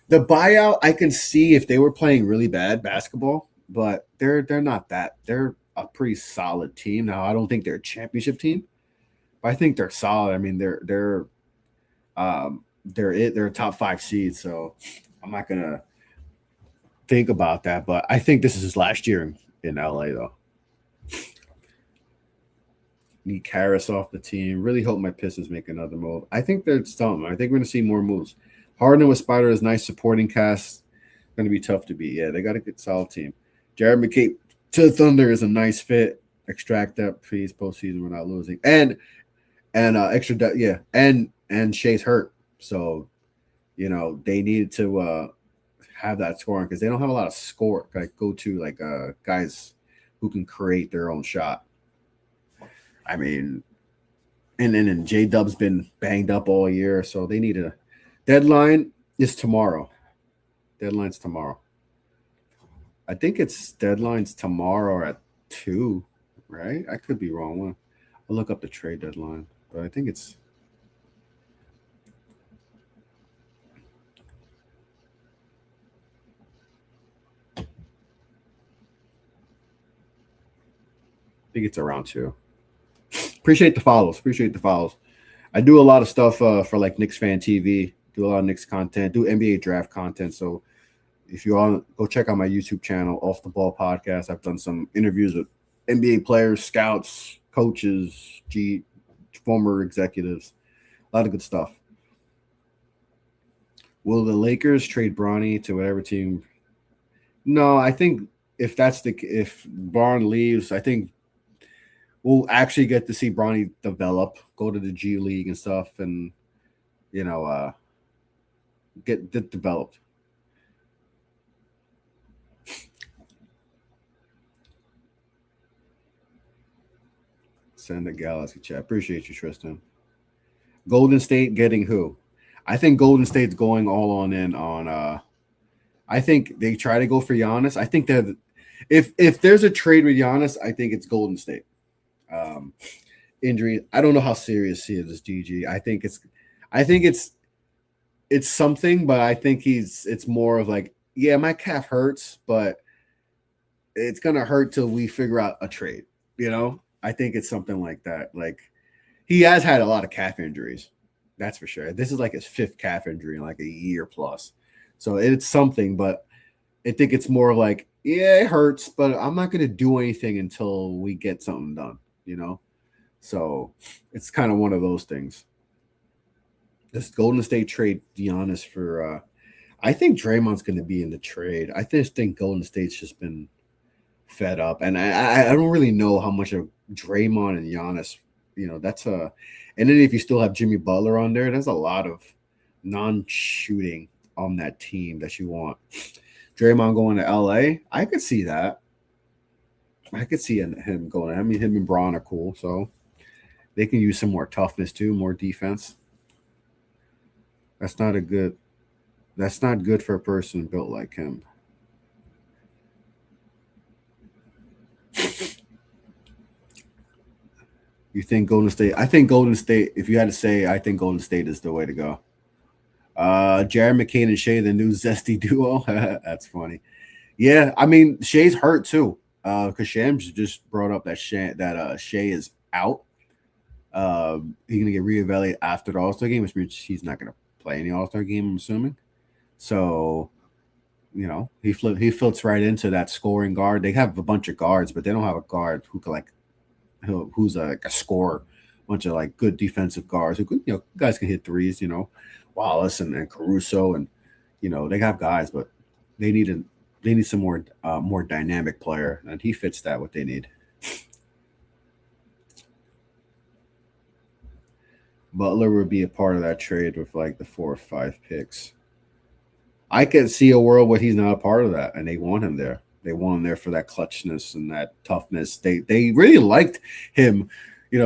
The buyout, I can see if they were playing really bad basketball, but they're not that. They're a pretty solid team. Now, I don't think they're a championship team, but I think they're solid. I mean, they're a top 5 seed, so I'm not gonna think about that. But I think this is his last year in LA, though. Need Karras off the team. Really hope my Pistons make another move. I think they're something. I think we're going to see more moves. Harden with Spider is nice supporting cast. Going to be tough to beat. Yeah, they got a good solid team. Jared McCabe to the Thunder is a nice fit. Extract that, please. Postseason, we're not losing. And extra depth, yeah. And Shea's hurt, so they needed to have that scoring because they don't have a lot of score guys who can create their own shot. I mean, and J Dub's been banged up all year, so they need a deadline is tomorrow. Deadline's tomorrow. I think it's deadline's tomorrow at 2, right? I could be wrong. I'll look up the trade deadline, but I think it's. I think it's around 2. Appreciate the follows. I do a lot of stuff for like Knicks Fan TV. Do a lot of Knicks content. Do NBA draft content. So if you all go check out my YouTube channel, Off the Ball Podcast. I've done some interviews with NBA players, scouts, coaches, former executives. A lot of good stuff. Will the Lakers trade Bronny to whatever team? No, I think if Braun leaves, I think we'll actually get to see Bronny develop, go to the G League and stuff, and get developed. Send the Galaxy chat. Appreciate you, Tristan. Golden State getting who? I think Golden State's going all in on. I think they try to go for Giannis. I think that if there's a trade with Giannis, I think it's Golden State. Injury. I don't know how serious he is, GG. I think it's something, but I think it's more of like, yeah, my calf hurts, but it's gonna hurt till we figure out a trade. I think it's something like that. Like he has had a lot of calf injuries, that's for sure. This is like his 5th calf injury in like a year plus, so it's something. But I think it's more of like, yeah, it hurts, but I'm not gonna do anything until we get something done. So it's kind of one of those things. This Golden State trade Giannis for I think Draymond's going to be in the trade. I just think Golden State's just been fed up, and I don't really know how much of Draymond and Giannis, that's and then if you still have Jimmy Butler on there's a lot of non-shooting on that team that you want. Draymond going to LA, I could see that. I could see him going. I mean, him and Braun are cool, so they can use some more toughness too, more defense. That's not good for a person built like him. You think Golden State? I think Golden State, if you had to say, I think Golden State is the way to go. Jared McCain and Shea, the new zesty duo. That's funny. Yeah, I mean, Shea's hurt too. Because Shams just brought up that Shea is out. He's gonna get reevaluated after the All-Star game, which means he's not gonna play any All-Star game, I'm assuming. So, he floats right into that scoring guard. They have a bunch of guards, but they don't have a guard who's a scorer. A bunch of like good defensive guards who could, guys can hit threes. Wallace and Caruso, and they have guys, but they need some more dynamic player, and he fits that what they need. Butler would be a part of that trade with like the 4 or 5 picks. I could see a world where he's not a part of that, and they want him there. They want him there for that clutchness and that toughness. They really liked him. They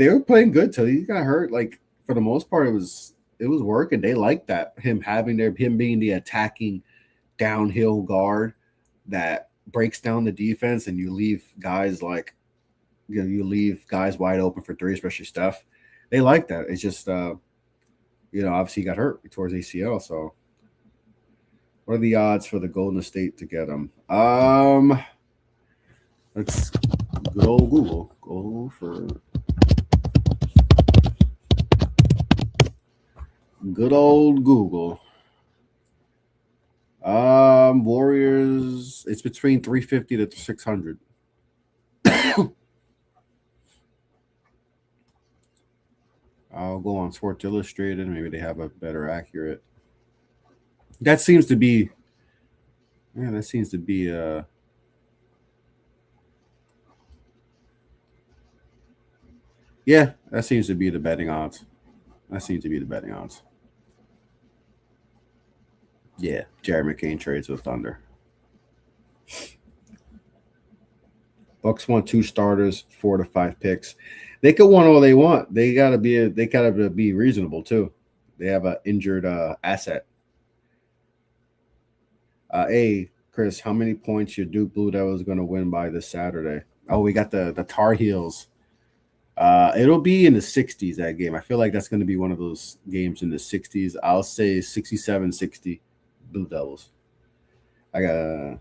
were playing good till he got hurt. Like for the most part, it was working. They liked that, him being the attacking downhill guard that breaks down the defense, and you leave guys wide open for 3, especially Steph. They like that. It's just obviously he got hurt towards ACL. So what are the odds for the Golden State to get him? Let's good old Google. Go for good old Google. Warriors, it's between 350 to 600. I'll go on Sports Illustrated. Maybe they have a better accurate. That seems to be. Yeah, that seems to be. Yeah, that seems to be the betting odds. That seems to be the betting odds. Yeah, Jared McCain trades with Thunder. Bucks want 2 starters, 4 to 5 picks. They could want all they want. They gotta be reasonable too. They have an injured asset. Hey, Chris, how many points your Duke Blue Devils going to win by this Saturday? Oh, we got the Tar Heels. It'll be in the 60s, that game. I feel like that's going to be one of those games in the 60s. I'll say 67-60 Blue Devils. I got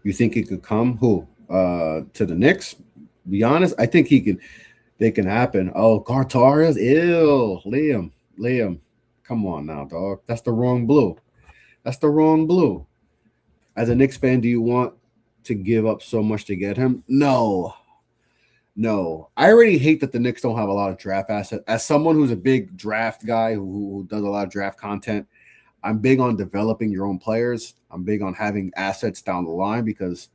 You think it could come? Who? To the Knicks? Be honest, I think they can happen. Oh, Cartarias, ill. Liam. Come on now, dog. That's the wrong blue. That's the wrong blue. As a Knicks fan, do you want to give up so much to get him? No. I already hate that the Knicks don't have a lot of draft assets. As someone who's a big draft guy who does a lot of draft content, I'm big on developing your own players. I'm big on having assets down the line because,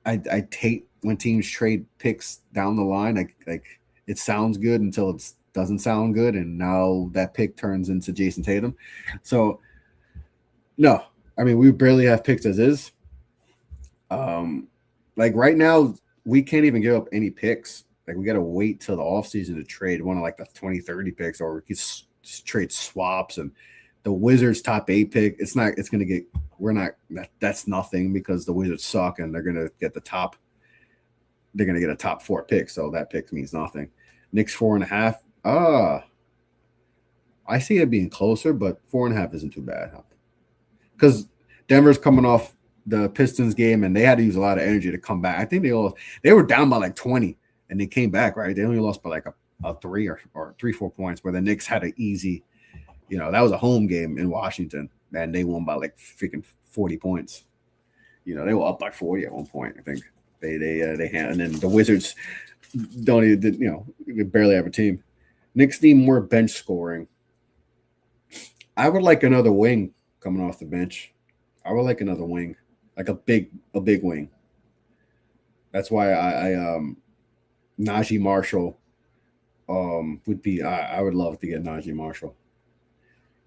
I hate when teams trade picks down the line. Like it sounds good until it doesn't sound good, and now that pick turns into Jason Tatum. So, no, I mean we barely have picks as is. Like right now, we can't even give up any picks. Like we got to wait till the offseason to trade one of like the 20-30 picks, or we could just trade swaps. And the Wizards top 8 pick, it's going to get. That's nothing because the Wizards suck and they're going to get the top. They're going to get a top 4 pick, so that pick means nothing. Knicks 4.5. I see it being closer, but 4.5 isn't too bad. Because Denver's coming off the Pistons game and they had to use a lot of energy to come back. I think they were down by like 20 and they came back, right? They only lost by like a 3 or 3-4 points, where the Knicks had an easy, that was a home game in Washington and they won by like freaking 40 points. They were up by 40 at one point. I think they had, and then the Wizards don't even, they barely have a team. Knicks need more bench scoring. I would like another wing coming off the bench. I would like another wing, like a big wing. That's why I Najee Marshall would be. I would love to get Najee Marshall.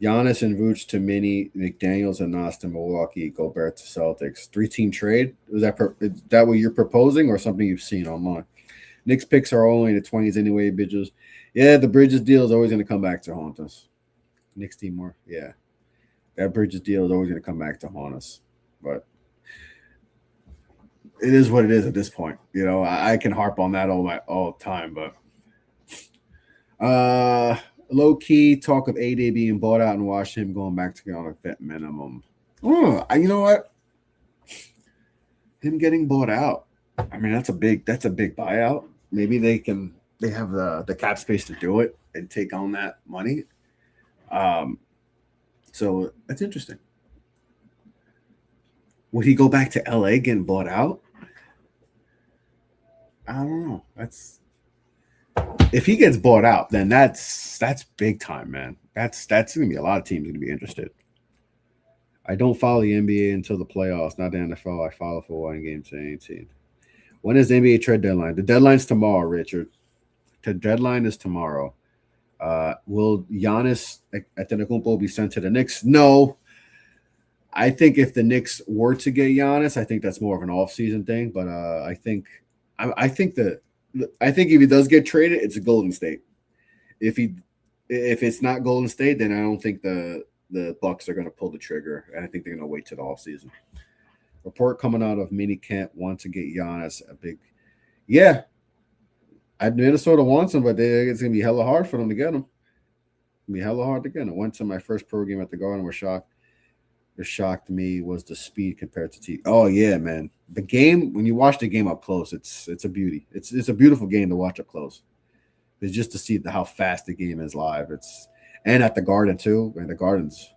Giannis and Vooch to Mini, McDaniels and Nas to Milwaukee, Gobert to Celtics. 3-team trade. Is that what you're proposing or something you've seen online? Knicks picks are only in the 20s anyway, Bridges. Yeah, the Bridges deal is always going to come back to haunt us. Knicks team more. Yeah. That Bridges deal is always going to come back to haunt us. But it is what it is at this point. I can harp on that all the time, but low key talk of AD being bought out and watch him going back to get on a vet minimum. You know what? Him getting bought out. I mean, that's a big buyout. Maybe they have the cap space to do it and take on that money. So that's interesting. Would he go back to LA getting bought out? I don't know. If he gets bought out, then that's big time, man. That's gonna be a lot of teams gonna be interested. I don't follow the NBA until the playoffs, not the NFL. I follow for one game to 18. When is the NBA trade deadline? The deadline's tomorrow, Richard. The deadline is tomorrow. Will Giannis Antetokounmpo be sent to the Knicks? No. I think if the Knicks were to get Giannis, I think that's more of an off-season thing. But I think if he does get traded, it's a Golden State. If it's not Golden State, then I don't think the Bucks are going to pull the trigger, and I think they're going to wait till the offseason. Report coming out of minicamp wants to get Giannis a big. Yeah, Minnesota wants him, but it's going to be hella hard for them to get him. It's going to be hella hard to get him. I went to my first pro game at the Garden. Was shocked. What shocked me was the speed compared to TV. Oh yeah, man. The game, when you watch the game up close, it's a beauty. It's a beautiful game to watch up close. It's just to see how fast the game is live. And at the Garden too. And the Garden's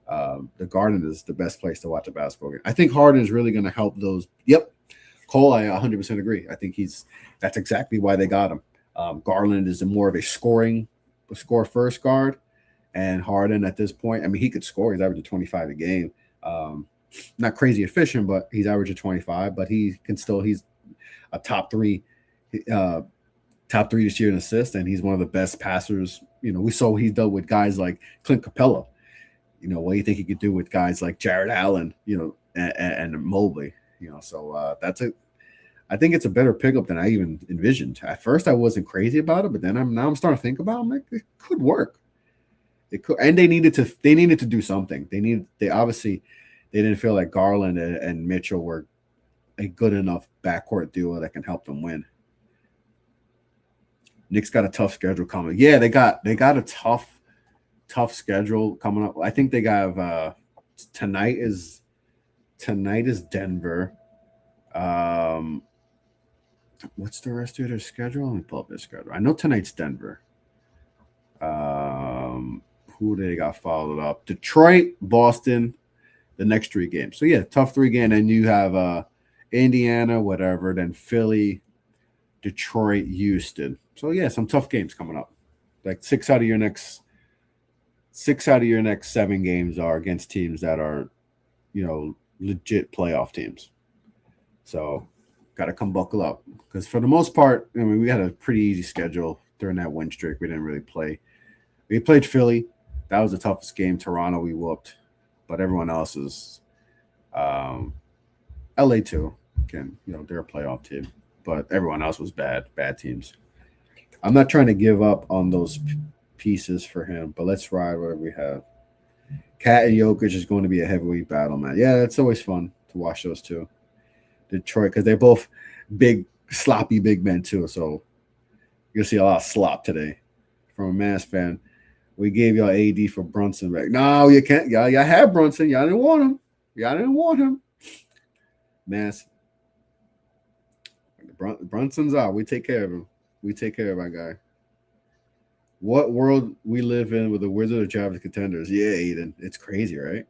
The Garden is the best place to watch a basketball game. I think Harden is really going to help those. Yep, Cole, I 100% agree. I think that's exactly why they got him. Garland is more of a score first guard, and Harden at this point, I mean, he could score. He's averaging 25 a game. Not crazy efficient, but he's averaging 25. But he's a top three this year in assists, and he's one of the best passers. We saw what he's done with guys like Clint Capella. What do you think he could do with guys like Jared Allen, and Mobley, so I think it's a better pickup than I even envisioned. At first, I wasn't crazy about it, but then I'm starting to think about it. I'm like, it could work. It could, and they needed to do something. They obviously didn't feel like Garland and Mitchell were a good enough backcourt duo that can help them win. Knicks got a tough schedule coming. Yeah, they got a tough schedule coming up. I think they got tonight is Denver. What's the rest of their schedule? Let me pull up their schedule. I know tonight's Denver. Who they got followed up? Detroit, Boston, the next 3 games. So yeah, tough 3 games. And you have Indiana, whatever, then Philly, Detroit, Houston. So yeah, some tough games coming up. Like 6 out of your next 7 games are against teams that are, legit playoff teams. So got to come buckle up, because for the most part, we had a pretty easy schedule during that win streak. We didn't really play. We played Philly. That was the toughest game. Toronto, we whooped, but everyone else is LA too. Again, they're a playoff team, but everyone else was bad teams. I'm not trying to give up on those pieces for him, but let's ride whatever we have. Cat and Jokic is going to be a heavyweight battle, man. Yeah, that's always fun to watch those two. Detroit, because they're both big, sloppy big men too. So you'll see a lot of slop today from a Mavs fan. We gave y'all AD for Brunson back. No, you can't. Y'all had Brunson. Y'all didn't want him. Mavs. Brunson's out. We take care of him. We take care of our guy. What world we live in with the Wizards of Travis contenders? Yeah, Aiden. It's crazy, right?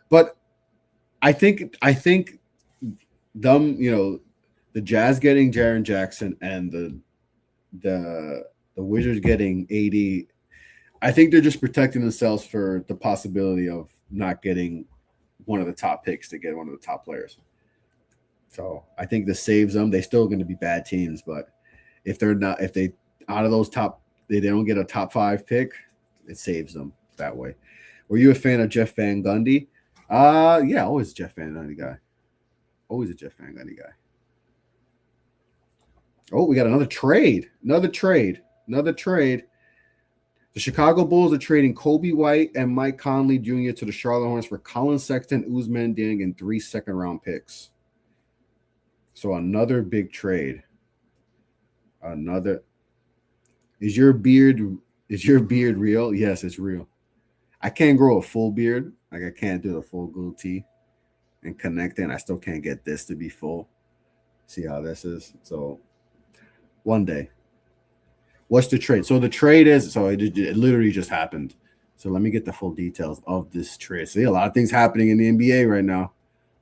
But I think them, the Jazz getting Jaren Jackson and the Wizards getting AD, I think they're just protecting themselves for the possibility of not getting one of the top picks to get one of the top players. So I think this saves them. They're still going to be bad teams, but if they out of those top, they don't get a top 5 pick, it saves them that way. Were you a fan of Jeff Van Gundy? Yeah, always a Jeff Van Gundy guy. Always a Jeff Van Gundy guy. Oh, we got another trade. Another trade. The Chicago Bulls are trading Kobe White and Mike Conley Jr. to the Charlotte Hornets for Colin Sexton, Ousmane Dieng, and 3 second-round picks. So another big trade. Is your beard real? Yes, it's real. I can't grow a full beard. Like, I can't do the full goatee and connect it, and I still can't get this to be full. See how this is? So one day. What's the trade? So the trade is, it literally just happened. So let me get the full details of this trade. See, a lot of things happening in the NBA right now.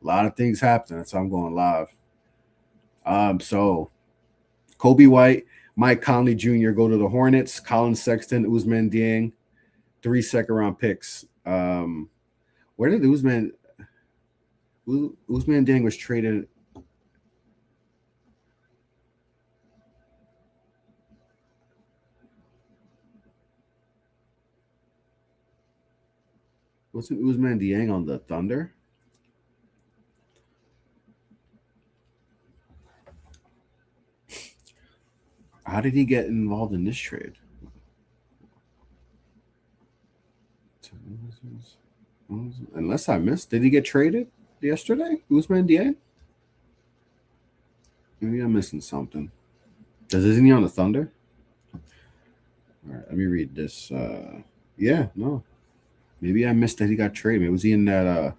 A lot of things happening. That's why I'm going live. So Kobe White, Mike Conley Jr. go to the Hornets. Colin Sexton, Ousmane Dieng, 3 second-round picks. Where did Ousmane Dieng was traded? Wasn't Ousmane Dieng on the Thunder? How did he get involved in this trade? Unless I missed, did he get traded yesterday? Ousmane Dieng? Maybe I'm missing something. Isn't he on the Thunder? All right, let me read this. Yeah, no. Maybe I missed that he got traded. Was he in that?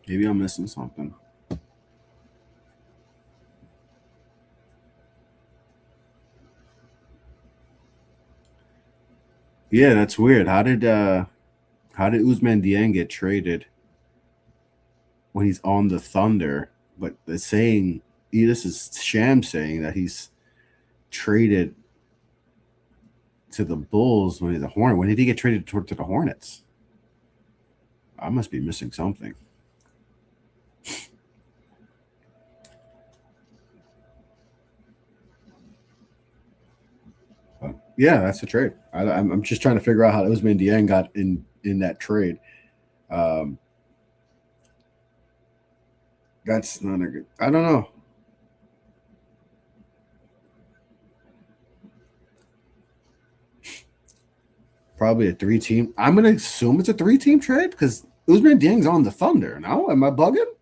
Maybe I'm missing something. Yeah, that's weird. How did Usman Dieng get traded when he's on the Thunder? But they're saying this is Sham saying that he's traded to the Bulls when he's a Hornet. When did he get traded to the Hornets? I must be missing something. But yeah, that's the trade. I'm just trying to figure out how Usman Dieng got in that trade. Um, that's not a good. I don't know. Probably a 3-team. I'm gonna assume it's a 3-team trade because Usman Dieng's on the Thunder. Now, am I bugging?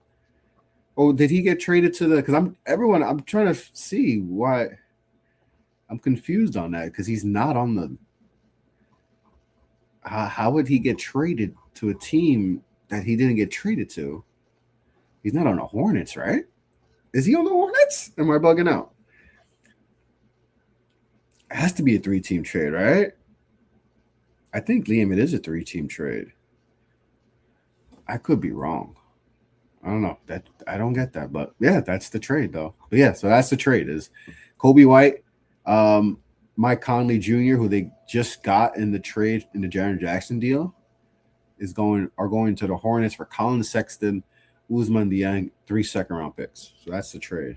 Or did he get traded to the? Because I'm trying to see why. I'm confused on that because he's not on the. How would he get traded to a team that he didn't get traded to? He's not on the Hornets, right? Is he on the Hornets? Am I bugging out? It has to be a 3-team trade, right? I think, Liam, it is a 3-team trade. I could be wrong. I don't know. That I don't get that, but yeah, that's the trade though. But yeah, so that's the trade is Kobe White, Mike Conley Jr., who they just got in the trade in the Jaren Jackson deal, are going to the Hornets for Colin Sexton, Usman Dieng, 3 second-round picks. So that's the trade.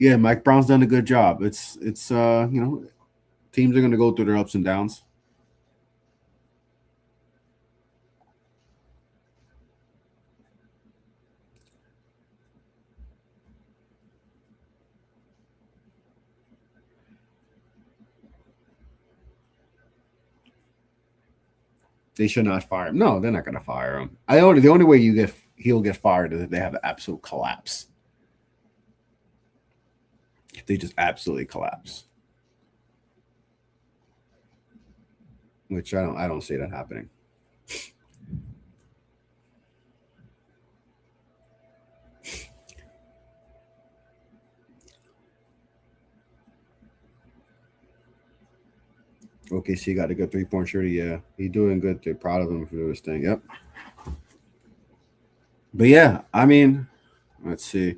Yeah, Mike Brown's done a good job. It's teams are going to go through their ups and downs. They should not fire him. No, they're not going to fire him. The only way he'll get fired is if they have an absolute collapse. If they just absolutely collapse, which I don't see that happening. Okay, so he got a good 3-point shooter. Yeah, he's doing good. They're proud of him for doing this thing. Yep. But yeah, I mean, let's see.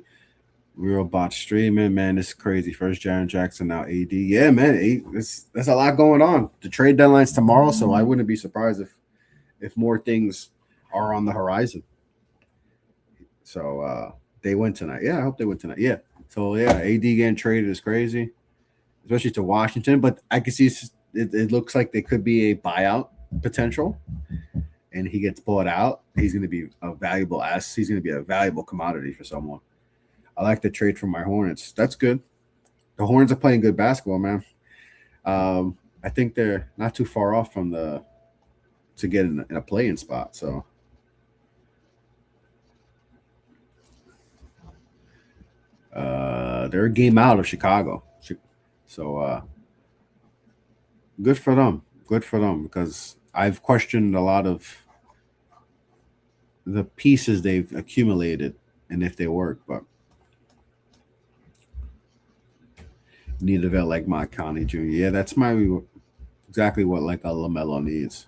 Real bot streaming, man. This is crazy. First Jaren Jackson, now AD. Yeah, man. There's a lot going on. The trade deadline's tomorrow, so I wouldn't be surprised if more things are on the horizon. So they win tonight. Yeah, I hope they win tonight. Yeah. So yeah, AD getting traded is crazy, especially to Washington. But I can see it looks like there could be a buyout potential, and he gets bought out. He's going to be a valuable asset. He's going to be a valuable commodity for someone. I like the trade from my Hornets. That's good. The Hornets are playing good basketball, man. I think they're not too far off from to get in a play-in spot. So they're a game out of Chicago. So good for them. Good for them because I've questioned a lot of the pieces they've accumulated and if they work, but need a vet like Mike Conley Jr. Yeah, that's exactly what like a LaMelo needs.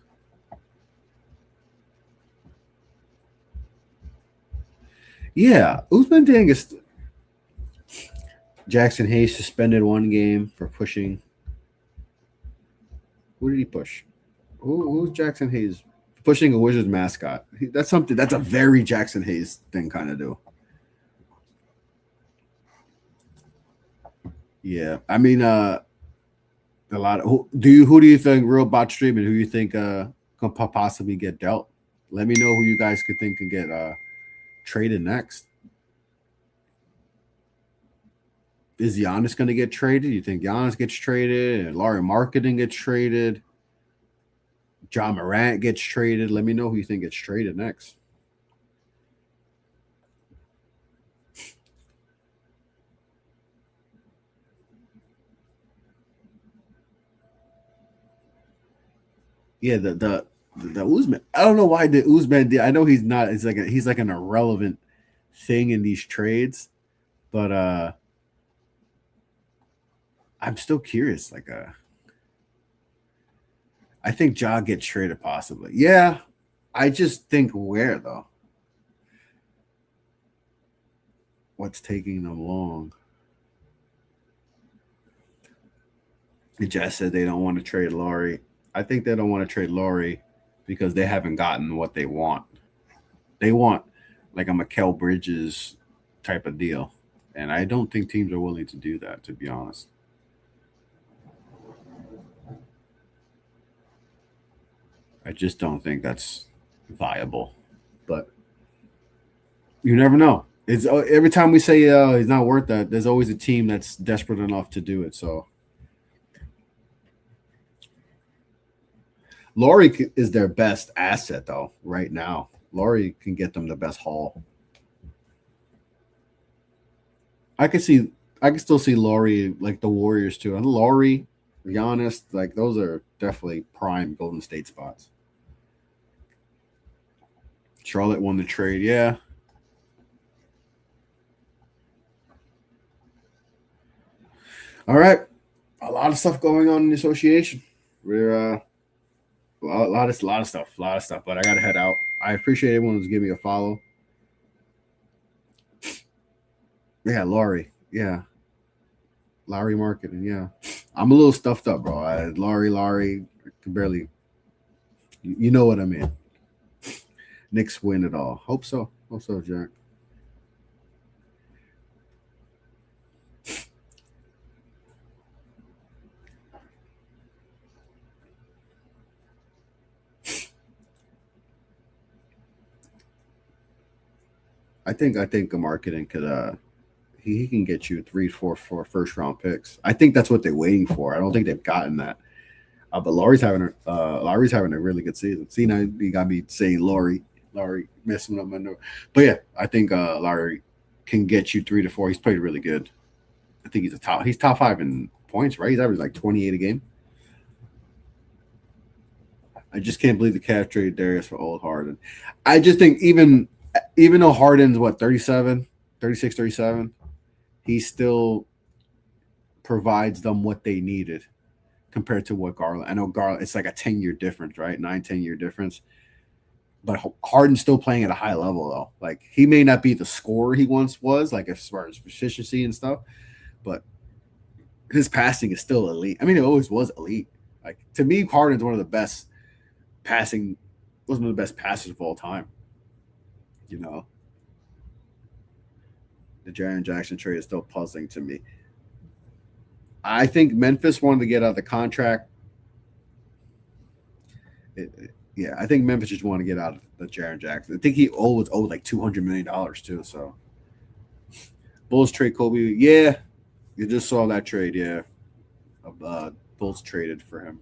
Yeah, Usman Dieng is Jackson Hayes suspended 1 game for pushing. Who did he push? Who's Jackson Hayes? Pushing a Wizards mascot. That's something. That's a very Jackson Hayes thing, kind of do. Yeah, I mean, a lot of who do you think real bot streaming? Who you think could possibly get dealt? Let me know who you guys could think could get traded next. Is Giannis going to get traded? You think Giannis gets traded? And Larry Marketing gets traded? John Morant gets traded? Let me know who you think gets traded next. Yeah, the Usman. I don't know why the Usman did. I know he's not. It's like he's like an irrelevant thing in these trades, but I'm still curious. I think Ja gets traded possibly. Yeah, I just think where though. What's taking them long? The Jazz said they don't want to trade Laurie. I think they don't want to trade Laurie because they haven't gotten what they want. They want like a Mikal Bridges type of deal. And I don't think teams are willing to do that, to be honest. I just don't think that's viable. But you never know. It's every time we say he's not worth that, there's always a team that's desperate enough to do it. So Laurie is their best asset, though, right now. Laurie can get them the best haul. I can still see Laurie like the Warriors too. And Laurie, Giannis, like those are definitely prime Golden State spots. Charlotte won the trade, yeah. All right, a lot of stuff going on in the association. We're a lot of stuff. But I gotta head out. I appreciate everyone who's giving me a follow. Yeah, Laurie. Yeah, Laurie marketing. Yeah, I'm a little stuffed up, bro. Laurie, I can barely. You know what I mean. Knicks win it all. Hope so, Jack. I think the marketing could he can get you 3, 4 first round picks. I think that's what they're waiting for. I don't think they've gotten that. But Laurie's having a really good season. See, now you got me saying Laurie messing up my note. But yeah, I think Laurie can get you 3 to 4. He's played really good. I think he's top 5 in points, right? He's averaged like 28 a game. I just can't believe the Cavs traded Darius for old Harden. I just think even though Harden's 36, 37, he still provides them what they needed compared to what Garland. I know Garland, it's like a 10-year difference, right? 10-year difference. But Harden's still playing at a high level, though. Like, he may not be the scorer he once was, like as far as efficiency and stuff, but his passing is still elite. I mean, it always was elite. Like, to me, Harden's one of the best passers of all time. You know, the Jaren Jackson trade is still puzzling to me. I think Memphis wanted to get out of the contract. I think Memphis just wanted to get out of the Jaren Jackson. I think he was owed like $200 million too. So Bulls trade Kobe. Yeah, you just saw that trade. Yeah, Bulls traded for him.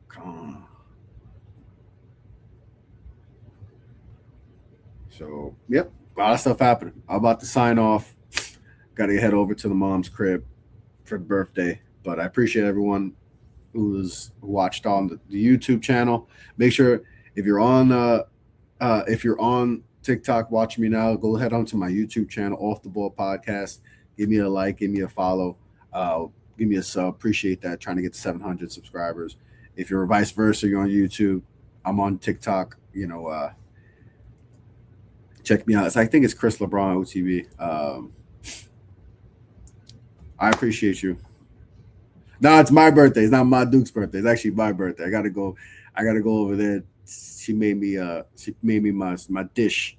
Come on. So, yep, a lot of stuff happening. I'm about to sign off. Got to head over to the mom's crib for the birthday. But I appreciate everyone who watched on the YouTube channel. Make sure if you're on TikTok watching me now, go ahead onto my YouTube channel, Off the Ball Podcast. Give me a like, give me a follow, give me a sub. Appreciate that. Trying to get to 700 subscribers. If you're vice versa, you're on YouTube, I'm on TikTok. Check me out. I think it's Chris LeBron OTV. I appreciate you. No, it's my birthday. It's not my Duke's birthday. It's actually my birthday. I gotta go over there. She made me my dish,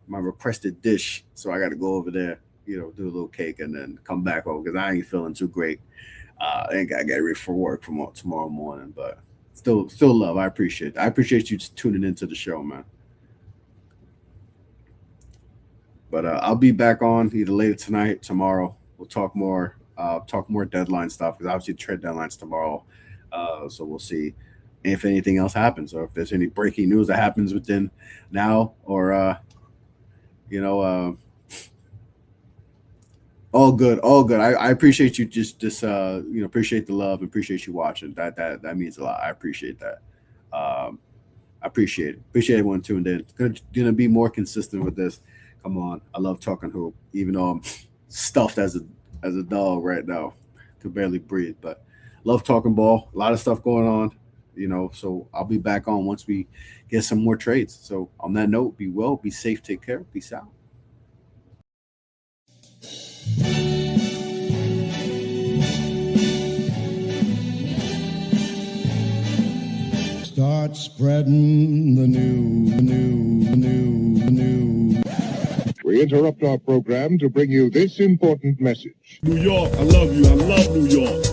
my requested dish. So I gotta go over there, do a little cake and then come back home because I ain't feeling too great. I ain't gotta get ready for work tomorrow morning, but still love. I appreciate it. I appreciate you just tuning into the show, man. But I'll be back on either later tonight, tomorrow. We'll talk more deadline stuff because obviously the trade deadline's tomorrow. So we'll see if anything else happens or if there's any breaking news that happens within now or all good. I appreciate you just appreciate the love and appreciate you watching. That means a lot. I appreciate that. I appreciate it. Appreciate everyone tuned in. Gonna be more consistent with this. Come on, I love talking hoop, even though I'm stuffed as as a dog right now. Could barely breathe, but love talking ball. A lot of stuff going on, so I'll be back on once we get some more trades. So on that note, be well, be safe, take care, peace out. Start spreading the news. We interrupt our program to bring you this important message. New York, I love you. I love New York.